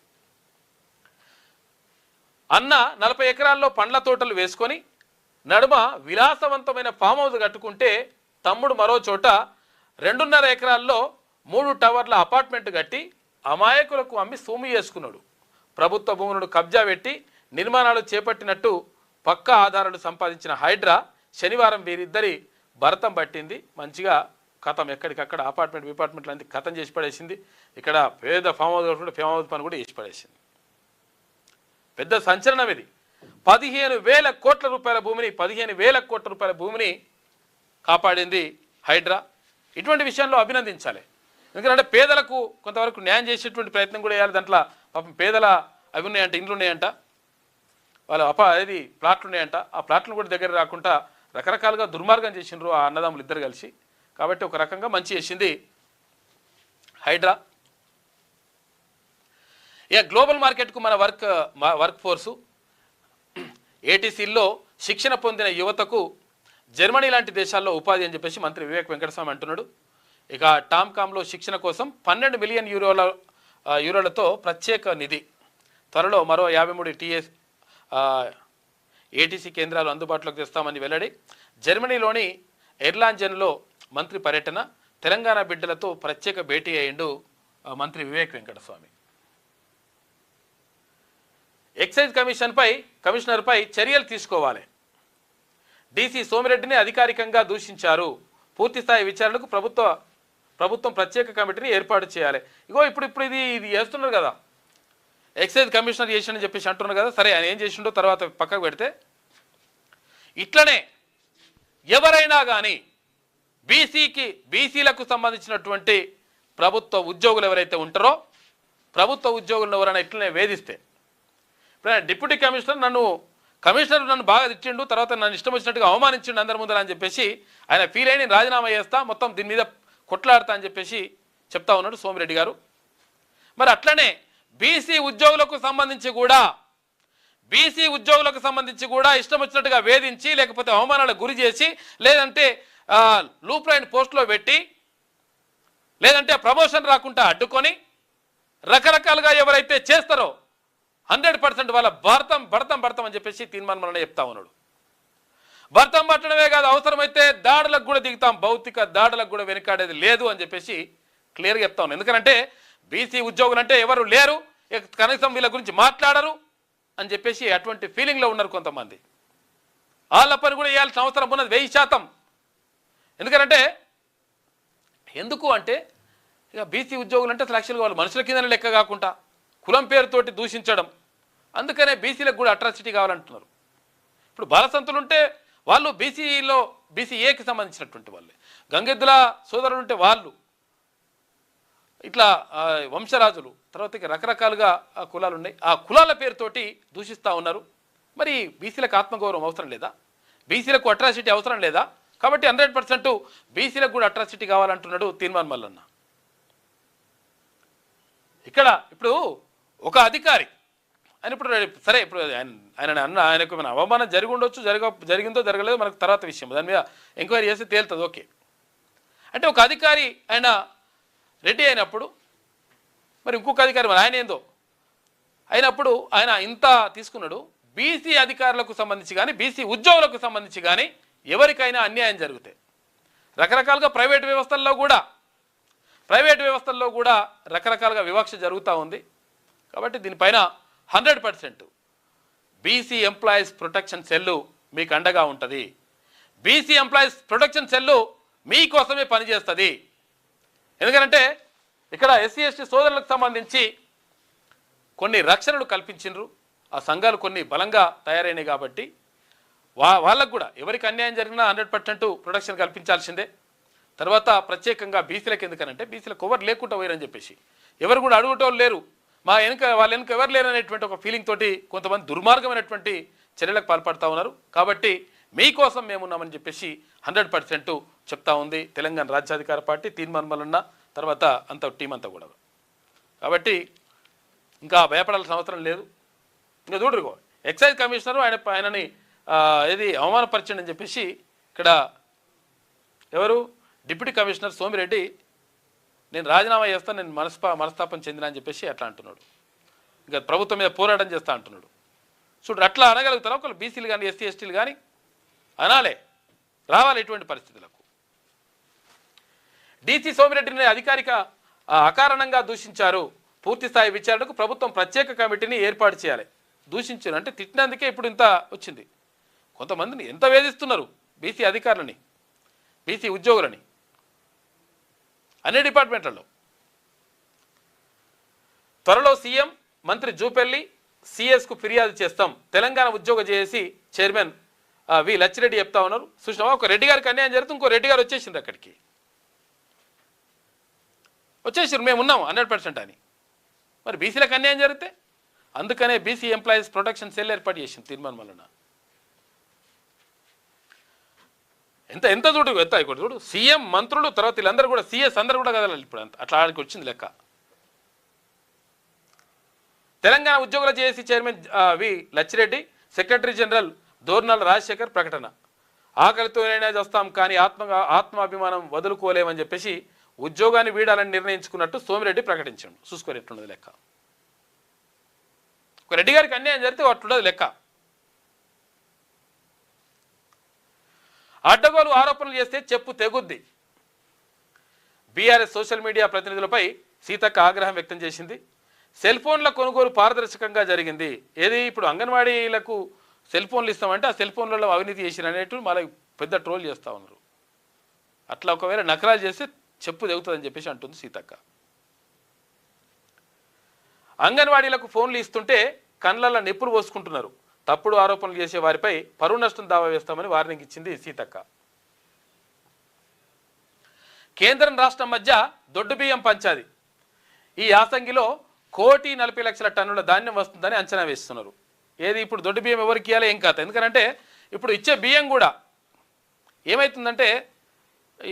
అన్న 40 ఎకరాల్లో పండ్ల తోటలు వేసుకొని నడుమ విలాసవంతమైన ఫామ్ హౌస్ కట్టుకుంటే తమ్ముడు మరో చోట 2.5 ఎకరాల్లో 3 టవర్ల అపార్ట్మెంట్ కట్టి అమాయకులకు అమ్మి సొమ్ము చేసుకున్నాడు. ప్రభుత్వ భూములను కబ్జా పెట్టి నిర్మాణాలు చేపట్టినట్టు పక్కా ఆధారాలు సంపాదించిన హైడ్రా శనివారం వీరిద్దరి భరతం పట్టింది. మంచిగా కథం ఎక్కడికక్కడ అపార్ట్మెంట్లు అంతా కథం చేసి పడేసింది. ఇక్కడ పేద ఫామ్ హౌస్ పని కూడా చేసి పడేసింది. పెద్ద సంచలనం ఇది. 15,000 కోట్ల రూపాయల భూమిని కాపాడింది హైడ్రా. ఇటువంటి విషయంలో అభినందించాలి. ఎందుకంటే పేదలకు కొంతవరకు న్యాయం చేసేటువంటి ప్రయత్నం కూడా చేయాలి. దాంట్లో పాపం పేదల అవి ఉన్నాయంట, ఇండ్లు ఉన్నాయంట, వాళ్ళ ప్లాట్లు ఉన్నాయంట. ఆ ప్లాట్లను కూడా దగ్గర రాకుండా రకరకాలుగా దుర్మార్గం చేసిండ్రు ఆ అన్నదమ్ములు ఇద్దరు కలిసి. కాబట్టి ఒక రకంగా మంచి చేసింది హైడ్రా. ఇక గ్లోబల్ మార్కెట్కు మన వర్క్ ఫోర్సు ఏటీసీల్లో శిక్షణ పొందిన యువతకు జర్మనీ లాంటి దేశాల్లో ఉపాధి అని చెప్పేసి మంత్రి వివేక్ వెంకటస్వామి అంటున్నాడు. ఇక టామ్కామ్లో శిక్షణ కోసం 12 మిలియన్ యూరోలతో ప్రత్యేక నిధి. త్వరలో మరో 53 ఏటీసీ కేంద్రాలు అందుబాటులోకి తెస్తామని వెల్లడి. జర్మనీలోని ఎర్లాంజన్లో మంత్రి పర్యటన. తెలంగాణ బిడ్డలతో ప్రత్యేక భేటీ అయ్యిండు మంత్రి వివేక్ వెంకటస్వామి. ఎక్సైజ్ కమిషనర్పై చర్యలు తీసుకోవాలి. డీసీ సోమిరెడ్డిని అధికారికంగా దూషించారు. పూర్తిస్థాయి విచారణకు ప్రభుత్వం ప్రత్యేక కమిటీని ఏర్పాటు చేయాలి. ఇప్పుడు ఇది చేస్తున్నారు కదా, ఎక్సైజ్ కమిషనర్ చేసిండని చెప్పేసి అంటున్నారు కదా. సరే, ఆయన ఏం చేసిండో తర్వాత పక్కకు పెడితే, ఇట్లనే ఎవరైనా కానీ బీసీలకు సంబంధించినటువంటి ప్రభుత్వ ఉద్యోగులు ఎవరైతే ఉంటారో, ప్రభుత్వ ఉద్యోగులను ఎవరైనా ఇట్లనే వేధిస్తే, ఇప్పుడు డిప్యూటీ కమిషనర్ నన్ను బాగా తిట్టిండు, తర్వాత నన్ను ఇష్టం వచ్చినట్టుగా అవమానించిండు అందరి ముందర అని చెప్పేసి ఆయన ఫీల్ అయ్యి నేను రాజీనామా చేస్తా, మొత్తం దీని మీద కొట్లాడతా అని చెప్పేసి చెప్తా ఉన్నాడు సోమిరెడ్డి గారు. మరి అట్లనే బీసీ ఉద్యోగులకు సంబంధించి కూడా ఇష్టం వచ్చినట్టుగా వేధించి, లేకపోతే అవమానాలకు గురి చేసి, లేదంటే లూప్ లైన్ పోస్ట్లో పెట్టి, లేదంటే ప్రమోషన్ రాకుండా అడ్డుకొని రకరకాలుగా ఎవరైతే చేస్తారో 100% వాళ్ళ భర్తం అని చెప్పేసి తీర్మానం వలన చెప్తా ఉన్నాడు. భర్తం పట్టడమే కాదు, అవసరమైతే దాడులకు కూడా దిగుతాం, భౌతిక దాడులకు కూడా వెనుకాడేది లేదు అని చెప్పేసి క్లియర్గా చెప్తా ఉన్నాను. ఎందుకంటే బీసీ ఉద్యోగులు అంటే ఎవరు లేరు, కనీసం వీళ్ళ గురించి మాట్లాడరు అని చెప్పేసి అటువంటి ఫీలింగ్లో ఉన్నారు కొంతమంది. వాళ్ళ పని కూడా చేయాల్సిన అవసరం ఉన్నది 1000%. ఎందుకు అంటే ఇక బీసీ ఉద్యోగులు అంటే యాక్చువల్గా వాళ్ళు మనుషుల కింద లెక్క కాకుండా కులం పేరుతోటి దూషించడం, అందుకనే బీసీలకు కూడా అట్రాసిటీ కావాలంటున్నారు. ఇప్పుడు బాలసంతులు ఉంటే వాళ్ళు బీసీఏకి సంబంధించినటువంటి వాళ్ళే, గంగెద్దుల సోదరులు ఉంటే వాళ్ళు, ఇట్లా వంశరాజులు, తర్వాత ఇక రకరకాలుగా కులాలు ఉన్నాయి. ఆ కులాల పేరుతోటి దూషిస్తూ ఉన్నారు. మరి బీసీలకు ఆత్మగౌరవం అవసరం లేదా? బీసీలకు అట్రాసిటీ అవసరం లేదా? కాబట్టి 100% బీసీలకు కూడా అట్రాసిటీ కావాలంటున్నాడు తీర్మాన్ మల్లన్న. ఇక్కడ ఇప్పుడు ఒక అధికారి ఆయన ఇప్పుడు సరే ఇప్పుడు ఆయనకు ఏమైనా అవమానం జరిగి ఉండొచ్చు, జరిగిందో జరగలేదో మనకు తర్వాత విషయం, దాని మీద ఎంక్వైరీ చేస్తే తేలుతుంది. ఓకే, అంటే ఒక అధికారి ఆయన రెడ్డి అయినప్పుడు మరి ఇంకొక అధికారి మరి ఆయన ఏందో అయినప్పుడు ఆయన ఇంత తీసుకున్నాడు. బీసీ అధికారులకు సంబంధించి కానీ బీసీ ఉద్యోగులకు సంబంధించి కానీ ఎవరికైనా అన్యాయం జరిగితే రకరకాలుగా ప్రైవేట్ వ్యవస్థల్లో కూడా రకరకాలుగా వివక్ష జరుగుతూ ఉంది. కాబట్టి దీనిపైన 100% బీసీ ఎంప్లాయీస్ ప్రొటెక్షన్ సెల్లు మీకు అండగా ఉంటుంది. బీసీ ఎంప్లాయీస్ ప్రొటెక్షన్ సెల్లు మీకోసమే పనిచేస్తుంది. ఎందుకంటే ఇక్కడ ఎస్సీ ఎస్టీ సోదరులకు సంబంధించి కొన్ని రక్షణలు కల్పించిండ్రు, ఆ సంఘాలు కొన్ని బలంగా తయారైనాయి. కాబట్టి వాళ్ళకు కూడా ఎవరికి అన్యాయం జరిగినా 100% ప్రొటెక్షన్ కల్పించాల్సిందే. తర్వాత ప్రత్యేకంగా బీసీలకు ఎందుకనంటే బీసీలకు ఎవరు లేకుండా పోయారని చెప్పేసి ఎవరు కూడా అడుగుటోళ్ళు లేరు, వాళ్ళ వెనుక ఎవరు లేరు అనేటువంటి ఒక ఫీలింగ్ తోటి కొంతమంది దుర్మార్గమైనటువంటి చర్యలకు పాల్పడుతూ ఉన్నారు. కాబట్టి మీకోసం మేమున్నామని చెప్పేసి 100% చెప్తా ఉంది తెలంగాణ రాజ్యాధికార పార్టీ, తీర్మాన్ మల్లన్న తర్వాత అంత టీం అంతా కూడా. కాబట్టి ఇంకా భయపడాల్సిన అవసరం లేదు. ఇంకా చూడరుగో ఎక్సైజ్ కమిషనరు ఆయనని ఏది అవమానపరిచండి అని చెప్పేసి ఇక్కడ ఎవరు డిప్యూటీ కమిషనర్ సోమిరెడ్డి నేను రాజీనామా చేస్తాను, నేను మనస్తాపం చెందిన అని చెప్పేసి అట్లా అంటున్నాడు. ఇంకా ప్రభుత్వం మీద పోరాటం చేస్తా అంటున్నాడు. చూడు అట్లా అనగలుగుతారా ఒకళ్ళు బీసీలు కానీ ఎస్సీ ఎస్టీలు కానీ? అనాలే, రావాలి ఇటువంటి పరిస్థితులకు. డీసీ సోమిరెడ్డిని అకారణంగా దూషించారు, పూర్తి స్థాయి విచారణకు ప్రభుత్వం ప్రత్యేక కమిటీని ఏర్పాటు చేయాలి. దూషించారు అంటే తిట్టినందుకే ఇప్పుడు ఇంత వచ్చింది. కొంతమందిని ఎంత వేధిస్తున్నారు బీసీ అధికారులని, బీసీ ఉద్యోగులని అన్ని డిపార్ట్మెంట్లలో. త్వరలో సీఎం మంత్రి జూపల్లి సిఎస్కు ఫిర్యాదు చేస్తాం, తెలంగాణ ఉద్యోగ జేఏసీ చైర్మన్ వి లచ్చిరెడ్డి చెప్తా ఉన్నారు. చూసినావా, ఒక రెడ్డి గారికి అన్యాయం జరుగుతుంది, ఇంకో రెడ్డి గారు వచ్చేసిండ్రు, అక్కడికి వచ్చేసారు, మేము ఉన్నాం 100% అని. మరి బీసీలకు అన్యాయం జరిగితే అందుకనే బీసీ ఎంప్లాయీస్ ప్రొటెక్షన్ సెల్ ఏర్పాటు చేసింది తీర్మానం వలన. ఎంత చూడు ఇక్కడ చూడు, సీఎం మంత్రులు తర్వాత వీళ్ళందరూ కూడా సిఎస్ అందరూ కూడా కదలాలి ఇప్పుడు, అట్లా ఆడికి వచ్చింది లెక్క. తెలంగాణ ఉద్యోగుల జేఏసీ చైర్మన్ వి లచ్చిరెడ్డి, సెక్రటరీ జనరల్ దోర్నాల రాజశేఖర్ ప్రకటన. ఆకలితోనైనా చేస్తాం కానీ ఆత్మాభిమానం వదులుకోలేమని చెప్పేసి ఉద్యోగాన్ని వీడాలని నిర్ణయించుకున్నట్టు సోమిరెడ్డి ప్రకటించాడు. చూసుకోరు ఎట్లున్నది లెక్క. ఒక రెడ్డి గారికి అన్యాయం జరిగితే అట్లున్నది లెక్క. అడ్డగోలు ఆరోపణలు చేస్తే చెప్పు తెగుద్ది. బీఆర్ఎస్ సోషల్ మీడియా ప్రతినిధులపై సీతక్క ఆగ్రహం వ్యక్తం చేసింది. సెల్ ఫోన్ల కొనుగోలు పారదర్శకంగా జరిగింది. ఏది ఇప్పుడు అంగన్వాడీలకు సెల్ ఫోన్లు ఇస్తామంటే ఆ సెల్ ఫోన్లలో అవినీతి చేసిన అనేట్టు మళ్ళీ పెద్ద ట్రోల్ చేస్తూ ఉన్నారు. అట్లా ఒకవేళ నకరాలు చేస్తే చెప్పు తెగుతుందని చెప్పేసి అంటుంది సీతక్క. అంగన్వాడీలకు ఫోన్లు ఇస్తుంటే కళ్ళల్లో నిప్పులు పోసుకుంటున్నారు, తప్పుడు ఆరోపణలు చేసే వారిపై పరువు నష్టం దావా వేస్తామని వార్నింగ్ ఇచ్చింది సీతక్క. కేంద్రం రాష్ట్రం మధ్య దొడ్డు బియ్యం పంచాది. ఈ యాసంగిలో 1,40,00,000 టన్నుల ధాన్యం వస్తుందని అంచనా వేస్తున్నారు. ఏది ఇప్పుడు దొడ్డు బియ్యం ఎవరికి ఇవ్వాలి ఏం కాదు. ఎందుకంటే ఇప్పుడు ఇచ్చే బియ్యం కూడా ఏమవుతుందంటే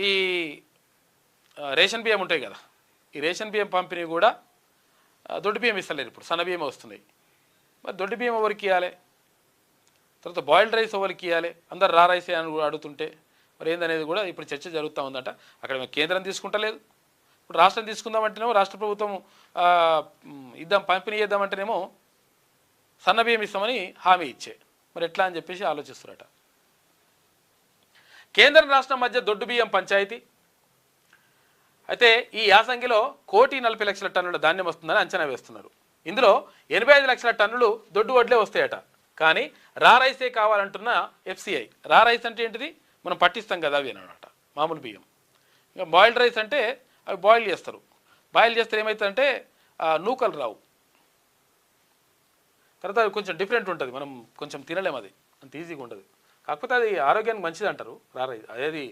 ఈ రేషన్ బియ్యం ఉంటాయి కదా, ఈ రేషన్ బియ్యం పంపిణీ కూడా దొడ్డు బియ్యం ఇస్తలేరు, ఇప్పుడు సన్న బియ్యం వస్తున్నాయి. మరి దొడ్డు బియ్యం ఎవరికి ఇవ్వాలి, తర్వాత బాయిల్డ్ రైస్ ఎవరికి ఇవ్వాలి, అందరు రా రైస్ అని అడుగుతుంటే మరి ఏందనేది కూడా ఇప్పుడు చర్చ జరుగుతూ ఉందట. అక్కడ కేంద్రం తీసుకుంటలేదు, ఇప్పుడు రాష్ట్రం తీసుకుందామంటేనేమో రాష్ట్ర ప్రభుత్వం పంపిణీ చేద్దామంటేనేమో సన్న బియ్యం ఇస్తామని హామీ ఇచ్చే, మరి ఎట్లా అని చెప్పేసి ఆలోచిస్తారట. కేంద్రం రాష్ట్రం మధ్య దొడ్డు బియ్యం పంచాయతీ. అయితే ఈ యాసంగిలో 1,40,00,000 టన్నుల ధాన్యం వస్తుందని అంచనా వేస్తున్నారు. ఇందులో 85 లక్షల టన్నులు దొడ్డు వడ్లే వస్తాయట. కానీ రా రైసే కావాలంటున్న ఎఫ్సిఐ. రా రైస్ అంటే ఏంటిది, మనం పట్టిస్తాం కదా అవి అనమాట, మామూలు బియ్యం. ఇంకా బాయిల్డ్ రైస్ అంటే అవి బాయిల్ చేస్తారు, బాయిల్ చేస్తే ఏమవుతుందంటే నూకలు రావు, తర్వాత అది కొంచెం డిఫరెంట్ ఉంటుంది, మనం కొంచెం తినలేము, అది అంత ఈజీగా ఉంటుంది. కాకపోతే అది ఆరోగ్యానికి మంచిది అంటారు రా రైస్, అదేది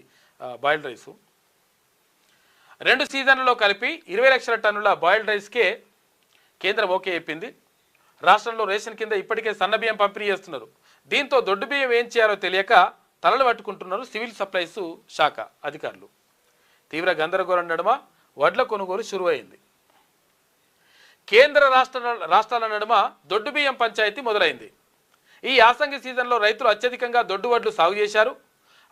బాయిల్డ్ రైసు. 2 సీజన్లలో కలిపి 20 లక్షల టన్నుల బాయిల్డ్ రైస్కే కేంద్రం ఓకే చెప్పింది. రాష్ట్రంలో రేషన్ కింద ఇప్పటికే సన్న బియ్యం పంపిణీ చేస్తున్నారు. దీంతో దొడ్డు బియ్యం ఏం చేయాలో తెలియక తలలు పట్టుకుంటున్నారు సివిల్ సప్లైస్ శాఖ అధికారులు. తీవ్ర గందరగోళం నడుమ వడ్ల కొనుగోలు షురువైంది. కేంద్ర రాష్ట్రాల నడుమ దొడ్డు బియ్యం పంచాయతీ మొదలైంది. ఈ యాసంగి సీజన్లో రైతులు అత్యధికంగా దొడ్డు వడ్లు సాగు చేశారు.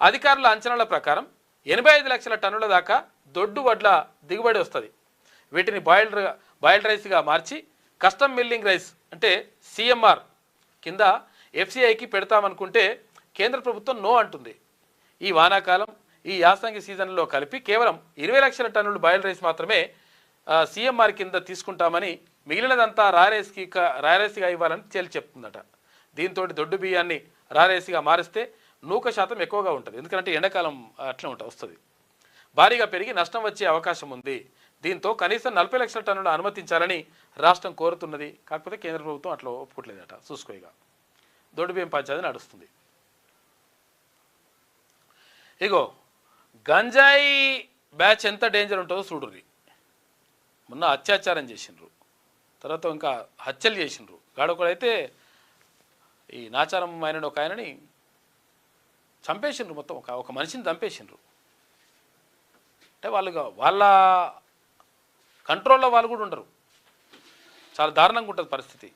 అధికారుల అంచనాల ప్రకారం 85 లక్షల టన్నుల దాకా దొడ్డు వడ్ల దిగుబడి వస్తుంది. వీటిని బాయిల్డ్ రైస్గా మార్చి కస్టమ్ మిల్లింగ్ రైస్ అంటే సిఎంఆర్ కింద ఎఫ్సిఐకి పెడతామనుకుంటే కేంద్ర ప్రభుత్వం నో అంటుంది. ఈ వానాకాలం ఈ యాసంగి సీజన్లో కలిపి కేవలం 20 లక్షల టన్నులు బాయిల్డ్ రైస్ మాత్రమే సిఎంఆర్ కింద తీసుకుంటామని, మిగిలినదంతా రారైస్గా ఇవ్వాలని తేల్చి చెప్తుందట. దీంతో దొడ్డు బియ్యాన్ని రారైస్గా మారిస్తే నూక శాతం ఎక్కువగా ఉంటుంది. ఎందుకంటే ఎండాకాలం అట్లా వస్తుంది. భారీగా పెరిగి నష్టం వచ్చే అవకాశం ఉంది. దీంతో కనీసం 40 లక్షల టన్నులు అనుమతించాలని రాష్ట్రం కోరుతున్నది. కాకపోతే కేంద్ర ప్రభుత్వం అట్లా ఒప్పుకోలేదట. చూసుకోగా దొడ్డు బియ్యం పంచాయతీ నడుస్తుంది. ఇగో గంజాయి బ్యాచ్ ఎంత డేంజర్ ఉంటుందో చూడుర్రి. మొన్న అత్యాచారం చేసిండ్రు, తర్వాత ఇంకా హత్యలు చేసిండ్రు. గాడొకడైతే ఈ నాచారం అయిన ఒక ఆయనని చంపేసిండ్రు. మొత్తం ఒక మనిషిని చంపేసిండ్రు. అంటే వాళ్ళ కంట్రోల్లో వాళ్ళు కూడా ఉండరు. చాలా దారుణంగా ఉంటుంది పరిస్థితి.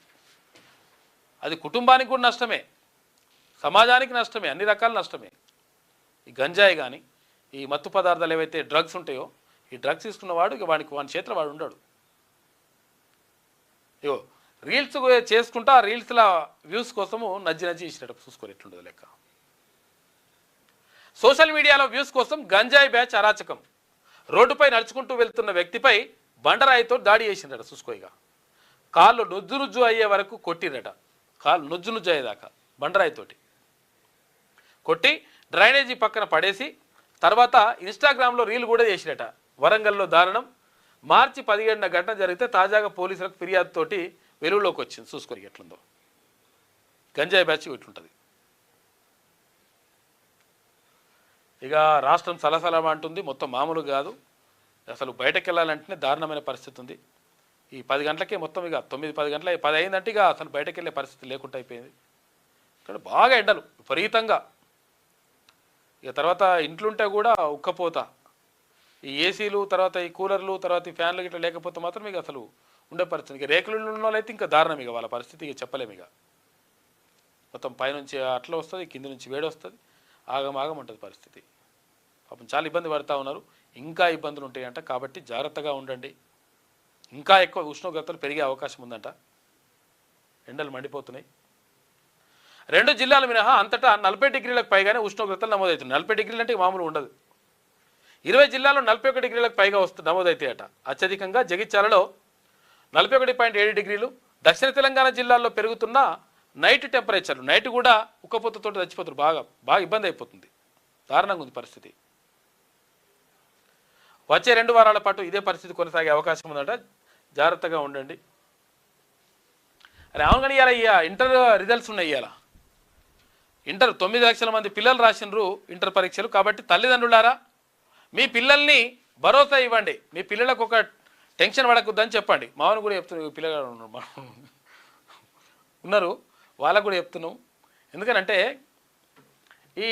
అది కుటుంబానికి కూడా నష్టమే, సమాజానికి నష్టమే, అన్ని రకాల నష్టమే. ఈ గంజాయి కానీ ఈ మత్తు పదార్థాలు ఏవైతే డ్రగ్స్ ఉంటాయో, ఈ డ్రగ్స్ తీసుకున్నవాడు ఇక వాని చేతిలో వాడు ఉండడు. ఇగో రీల్స్ చేసుకుంటా ఆ రీల్స్ల వ్యూస్ కోసము నజ్జి ఇచ్చినట్టు చూసుకోరు ఎట్లుండదు లెక్క. సోషల్ మీడియాలో వ్యూస్ కోసం గంజాయి బ్యాచ్ అరాచకం. రోడ్డుపై నడుచుకుంటూ వెళ్తున్న వ్యక్తిపై బండరాయితో దాడి చేసిండట. చూసుకోగా కాళ్ళు నుజ్జు అయ్యే వరకు కొట్టిరట. కాళ్ళు నుజ్జు అయ్యేదాకా బండరాయితోటి కొట్టి డ్రైనేజీ పక్కన పడేసి తర్వాత ఇన్స్టాగ్రామ్లో రీల్ కూడా చేసిరట. వరంగల్లో దారుణం. మార్చి 17న ఘటన జరిగితే తాజాగా పోలీసులకు ఫిర్యాదుతోటి వెలుగులోకి వచ్చింది. చూసుకోరు ఎట్లుందో. గంజాయి బ్యాచ్ ఇట్లుంటుంది. ఇక రాష్ట్రం సలసలం అంటుంది. మొత్తం మామూలు కాదు. అసలు బయటకు వెళ్ళాలంటేనే దారుణమైన పరిస్థితి ఉంది. ఈ 10 గంటలకే మొత్తం ఇక 9-10 గంటల 10 అయిందంటే ఇక అసలు బయటకు వెళ్ళే పరిస్థితి లేకుండా అయిపోయింది. ఇక్కడ బాగా ఎండలు విపరీతంగా. ఇక తర్వాత ఇంట్లుంటే కూడా ఉక్కపోత. ఈ ఏసీలు, తర్వాత ఈ కూలర్లు, తర్వాత ఈ ఫ్యాన్లు ఇట్లా లేకపోతే మాత్రం ఇక అసలు ఉండే పరిస్థితి. ఇక రేకులు ఉన్న వాళ్ళైతే ఇంకా దారుణం. ఇక వాళ్ళ పరిస్థితి ఇక చెప్పలేము. ఇక మొత్తం పైనుంచి అట్లా వస్తుంది, కింద నుంచి వేడి వస్తుంది, ఆగమాగం ఉంటుంది పరిస్థితి. పాపం చాలా ఇబ్బంది పడుతూ ఉన్నారు. ఇంకా ఇబ్బందులు ఉంటాయంట. కాబట్టి జాగ్రత్తగా ఉండండి. ఇంకా ఎక్కువ ఉష్ణోగ్రతలు పెరిగే అవకాశం ఉందంట. ఎండలు మండిపోతున్నాయి. 2 జిల్లాలు మినహా అంతటా 40 డిగ్రీలకు పైగానే ఉష్ణోగ్రతలు నమోదవుతున్నాయి. 40 డిగ్రీలు అంటే మామూలు ఉండదు. 20 జిల్లాల్లో 41 డిగ్రీలకు పైగా నమోదవుతాయట. అత్యధికంగా జగిత్యాలలో 41.7 డిగ్రీలు. దక్షిణ తెలంగాణ జిల్లాల్లో పెరుగుతున్న నైట్ టెంపరేచర్లు. నైట్ కూడా ఉక్కపోతతో చచ్చిపోతారు. బాగా ఇబ్బంది అయిపోతుంది. దారుణంగా ఉంది పరిస్థితి. వచ్చే 2 వారాల పాటు ఇదే పరిస్థితి కొనసాగే అవకాశం ఉందట. జాగ్రత్తగా ఉండండి. అరే అవును కానీ ఇవాళ ఇంటర్ రిజల్ట్స్ ఉన్నాయి. ఇవాళ ఇంటర్ 9 లక్షల మంది పిల్లలు రాసినారు ఇంటర్ పరీక్షలు. కాబట్టి తల్లిదండ్రులారా మీ పిల్లల్ని భరోసా ఇవ్వండి. మీ పిల్లలకు ఒక టెన్షన్ పడకూడదని చెప్పండి. మామూలు కూడా చెప్తున్నాం. పిల్లలు ఉన్నారు వాళ్ళకు కూడా చెప్తున్నాం. ఎందుకనంటే ఈ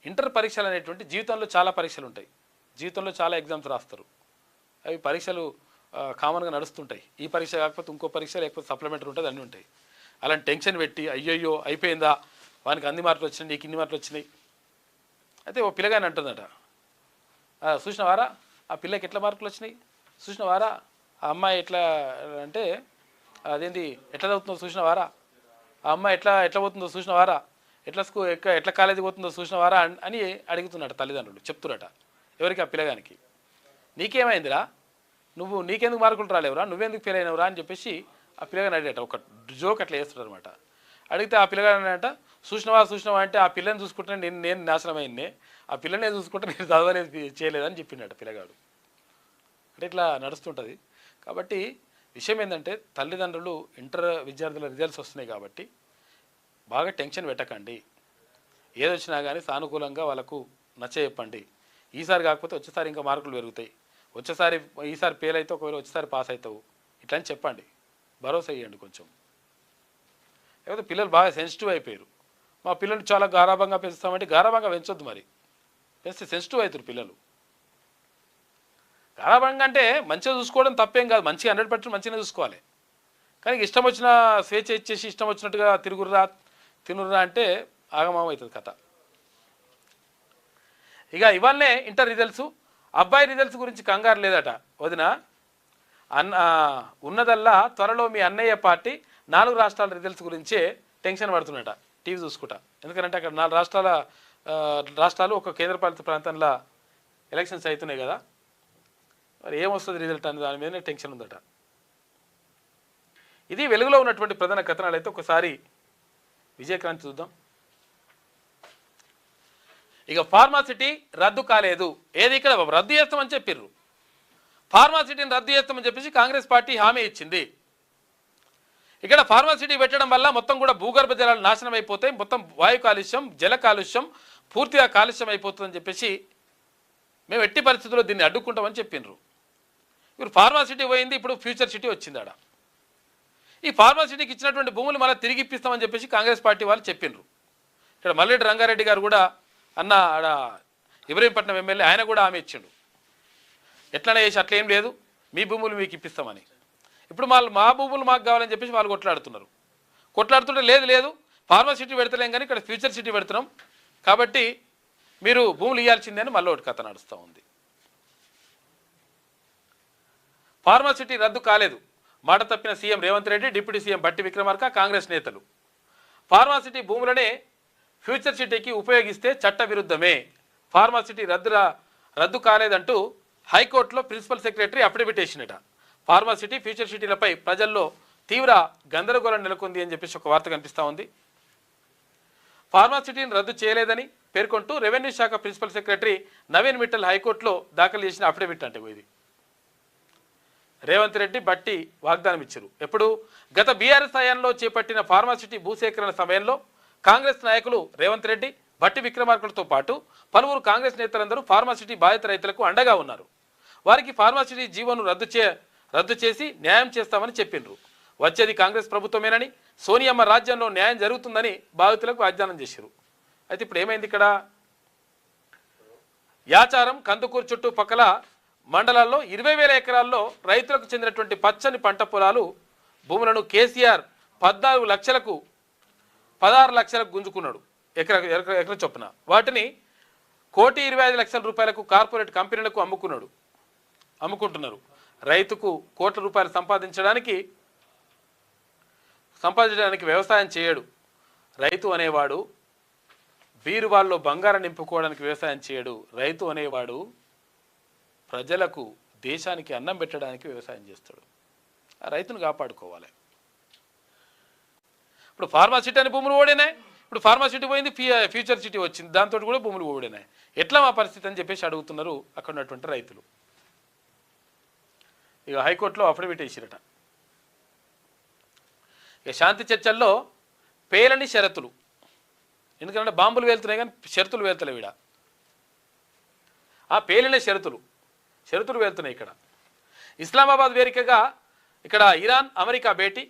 ఇంటర్ పరీక్షలు అనేటువంటి జీవితంలో చాలా పరీక్షలు ఉంటాయి. జీవితంలో చాలా ఎగ్జామ్స్ రాస్తారు. అవి పరీక్షలు కామన్గా నడుస్తుంటాయి. ఈ పరీక్ష కాకపోతే ఇంకో పరీక్ష, లేకపోతే సప్లిమెంటరీ ఉంటుంది, అన్నీ ఉంటాయి. అలాంటి టెన్షన్ పెట్టి అయ్యయ్యో అయిపోయిందా, వానికి అన్ని మార్కులు వచ్చినాయి, నీకు ఇన్ని మార్కులు వచ్చినాయి. అయితే ఓ పిల్లగాని అంటుందట, చూసినవారా ఆ పిల్లకి ఎట్లా మార్కులు వచ్చినాయి, చూసినవారా ఆ అమ్మాయి ఎట్లా అంటే అదేంటి ఎట్లా చదువుతుందో చూసినవారా, ఆ అమ్మాయి ఎట్లా పోతుందో చూసినవారా, ఎట్లా కాలేజీ పోతుందో చూసినవారా అని అడుగుతున్నాడు. తల్లిదండ్రులు చెప్తున్నట. ఎవరికి? ఆ పిల్లగానికి. నీకేమైందిరా, నీకెందుకు మార్కులు రాలేవురా, నువ్వెందుకు ఫెయిల్ అయినవురా అని చెప్పేసి ఆ పిల్లగాని అడిగట. ఒక జోక్ అట్లా వేస్తాడు అనమాట. అడిగితే ఆ పిల్లగాని అంట చూసినవా అంటే ఆ పిల్లని చూసుకుంటే నేను నాశనం అయిందే, ఆ పిల్లని చూసుకుంటే నేను చదవలేదు చేయలేదని చెప్పిండట పిల్లగాడు. అంటే ఇట్లా నడుస్తుంటుంది. కాబట్టి విషయం ఏంటంటే తల్లిదండ్రులు ఇంటర్ విద్యార్థుల రిజల్ట్స్ వస్తున్నాయి కాబట్టి బాగా టెన్షన్ పెట్టకండి. ఏదొచ్చినా కానీ సానుకూలంగా వాళ్ళకు నచ్చ చెప్పండి. ఈసారి కాకపోతే వచ్చేసారి ఇంకా మార్కులు పెరుగుతాయి, ఈసారి ఫెయిల్ అయితే ఒకవేళ వచ్చేసారి పాస్ అవుతావు, ఇట్లా అని చెప్పండి. భరోసా ఇవ్వండి కొంచెం. లేకపోతే పిల్లలు బాగా సెన్సిటివ్ అయిపోయారు. మా పిల్లలు చాలా గారాభంగా పెంచుతామంటే గారాభంగా పెంచొద్దు. మరి పెంచితే సెన్సిటివ్ అవుతారు పిల్లలు. గారాబంగా అంటే మంచిగా చూసుకోవడం తప్పేం కాదు, మంచిగా 100% మంచిగా చూసుకోవాలి. కానీ ఇష్టం వచ్చిన స్వేచ్ఛ ఇచ్చేసి ఇష్టం వచ్చినట్టుగా తిరుగుర్రా తినుర్రా అంటే ఆగమాగం అవుతుంది కథ. ఇక ఇవాళనే ఇంటర్ రిజల్ట్స్, అబ్బాయి రిజల్ట్స్ గురించి కంగారు లేదట వదిన. ఉన్నదల్లా త్వరలో మీ అన్నయ్య పార్టీ 4 రాష్ట్రాల రిజల్ట్స్ గురించే టెన్షన్ పడుతున్నట టీవీ చూసుకుంటా. ఎందుకంటే అక్కడ 4 రాష్ట్రాలు ఒక కేంద్రపాలిత ప్రాంతంలో ఎలక్షన్స్ అవుతున్నాయి కదా, మరి ఏమొస్తుంది రిజల్ట్ అనే దాని మీదనే టెన్షన్ ఉందట. ఇది వెలుగులో ఉన్నటువంటి ప్రధాన కథనాలు. అయితే ఒకసారి విజయక్రాంతి చూద్దాం. ఇక ఫార్మాసిటీ రద్దు కాలేదు, ఏది ఇక్కడ రద్దు చేస్తామని చెప్పిర్రు. ఫార్మాసిటీని రద్దు చేస్తామని చెప్పేసి కాంగ్రెస్ పార్టీ హామీ ఇచ్చింది. ఇక్కడ ఫార్మాసిటీ పెట్టడం వల్ల మొత్తం కూడా భూగర్భ జలాలు నాశనం అయిపోతాయి, మొత్తం వాయు కాలుష్యం జల కాలుష్యం పూర్తిగా కాలుష్యం అయిపోతుందని చెప్పేసి మేము ఎట్టి పరిస్థితుల్లో దీన్ని అడ్డుకుంటామని చెప్పిండ్రు. ఇప్పుడు ఫార్మాసిటీ పోయింది, ఇప్పుడు ఫ్యూచర్ సిటీ వచ్చింది. ఆడ ఈ ఫార్మాసిటీకి ఇచ్చినటువంటి భూములు మళ్ళీ తిరిగి ఇప్పిస్తామని చెప్పేసి కాంగ్రెస్ పార్టీ వాళ్ళు చెప్పిండ్రు. ఇక్కడ మల్లెడ్డి రంగారెడ్డి గారు కూడా అన్న ఆడ ఇబ్రహీంపట్నం ఎమ్మెల్యే ఆయన కూడా హామీ ఇచ్చిండు, ఎట్లనే చేసి అట్లా ఏం లేదు మీ భూములు మీకు ఇప్పిస్తామని. ఇప్పుడు మా భూములు మాకు కావాలని చెప్పేసి వాళ్ళు కొట్లాడుతుంటే లేదు ఫార్మాసిటీ పెడతలేం కానీ ఇక్కడ ఫ్యూచర్ సిటీ పెడుతున్నాం కాబట్టి మీరు భూములు ఇవ్వాల్సిందే అని మళ్ళీ ఒకటి కథ నడుస్తూ ఉంది. ఫార్మాసిటీ రద్దు కాలేదు, మాట తప్పిన CM Revanth Reddy, deputy CM బట్టి విక్రమార్క, కాంగ్రెస్ నేతలు. ఫార్మాసిటీ భూములనే ఫ్యూచర్ సిటీకి ఉపయోగిస్తే చట్ట విరుద్ధమే, ఫార్మాసిటీ రద్దు కాలేదంటూ హైకోర్టులో ప్రిన్సిపల్ సెక్రటరీ అఫిడవిట్ వేసినట. ఫార్మాసిటీ ఫ్యూచర్ సిటీలపై ప్రజల్లో తీవ్ర గందరగోళం నెలకొంది అని చెప్పేసి ఒక వార్త కనిపిస్తూ ఉంది. ఫార్మాసిటీని రద్దు చేయలేదని పేర్కొంటూ రెవెన్యూ శాఖ ప్రిన్సిపల్ సెక్రటరీ నవీన్ మిట్టల్ హైకోర్టులో దాఖలు చేసిన అఫిడవిట్ అంటే ఇది. రేవంత్ రెడ్డి బట్టి వాగ్దానం ఇచ్చారు. ఎప్పుడు గత బీఆర్ఎస్ హయాంలో చేపట్టిన ఫార్మాసిటీ భూసేకరణ సమయంలో కాంగ్రెస్ నాయకులు రేవంత్ రెడ్డి, బట్టి విక్రమార్కులతో పాటు పలువురు కాంగ్రెస్ నేతలందరూ ఫార్మాసిటీ బాధిత రైతులకు అండగా ఉన్నారు. వారికి ఫార్మాసిటీ జీవోను రద్దు చేసి న్యాయం చేస్తామని చెప్పిండ్రు. వచ్చేది కాంగ్రెస్ ప్రభుత్వమేనని, సోనియమ్మ రాజ్యంలో న్యాయం జరుగుతుందని బాధితులకు వాగ్దానం చేశారు. అయితే ఇప్పుడు ఏమైంది, ఇక్కడ యాచారం కందుకూరు చుట్టుపక్కల మండలాల్లో 20,000 ఎకరాల్లో రైతులకు చెందినటువంటి పచ్చని పంట పొలాలు భూములను కేసీఆర్ 16 లక్షలకు గుంజుకున్నాడు ఎకర చొప్పున. వాటిని 1,25,00,000 రూపాయలకు కార్పొరేట్ కంపెనీలకు అమ్ముకుంటున్నారు. రైతుకు కోట్ల రూపాయలు సంపాదించడానికి వ్యవసాయం చేయడు. రైతు అనేవాడు బీరువాల్లో బంగారం నింపుకోవడానికి వ్యవసాయం చేయడు. రైతు అనేవాడు ప్రజలకు దేశానికి అన్నం పెట్టడానికి వ్యవసాయం చేస్తాడు. ఆ రైతును కాపాడుకోవాలి. ఇప్పుడు ఫార్మాసిటీ అని భూములు ఓడినాయి, ఇప్పుడు ఫార్మాసిటీ పోయింది, ఫ్యూచర్ సిటీ వచ్చింది, దాంతో కూడా భూములు ఓడినాయి. ఎట్లా మా పరిస్థితి అని చెప్పేసి అడుగుతున్నారు అక్కడ ఉన్నటువంటి రైతులు. ఇక హైకోర్టులో అఫిడవిట్ వేసిరట. ఇక శాంతి చర్చల్లో పేలని షరతులు, ఎందుకంటే బాంబులు వేలుతున్నాయి కానీ షరతులు వేలుతలేవు. ఇక్కడ ఆ పేలిన షరతులు వేలుతున్నాయి. ఇక్కడ ఇస్లామాబాద్ వేదికగా ఇక్కడ ఇరాన్ అమెరికా భేటీ,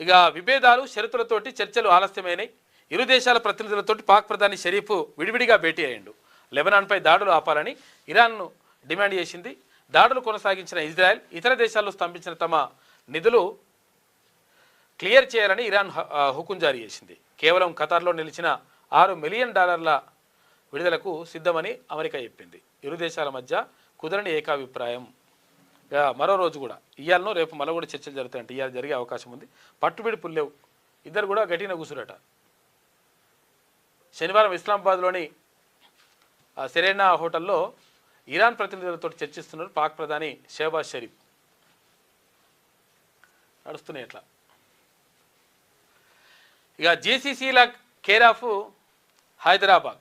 ఇక విభేదాలు షరతులతోటి చర్చలు ఆలస్యమైనాయి. ఇరు దేశాల ప్రతినిధులతోటి పాక్ ప్రధాని షరీఫ్ విడివిడిగా భేటీ అయ్యిండు. లెబనాన్పై దాడులు ఆపాలని ఇరాన్ను డిమాండ్ చేసింది. దాడులు కొనసాగించిన ఇజ్రాయెల్ ఇతర దేశాల్లో స్తంభించిన తమ నిధులు క్లియర్ చేయాలని ఇరాన్ హుకుం జారీ చేసింది. కేవలం ఖతార్లో నిలిచిన $6 మిలియన్ విడుదలకు సిద్ధమని అమెరికా చెప్పింది. ఇరు దేశాల మధ్య కుదరని ఏకాభిప్రాయం. మరో రోజు కూడా ఇయ్యాలనో రేపు మళ్ళీ కూడా చర్చలు జరుగుతాయంటే ఇవాళ జరిగే అవకాశం ఉంది. పట్టుబిడి పుల్లేవు, ఇద్దరు కూడా గట్టిన కూసురట. శనివారం ఇస్లామాబాద్లోని సెరెనా హోటల్లో ఇరాన్ ప్రతినిధులతో చర్చిస్తున్నారు పాక్ ప్రధాని షెహబాజ్ షరీఫ్. నడుస్తున్నాయి ఎట్లా. ఇక జీసీసీల కేర్ ఆఫ్ హైదరాబాద్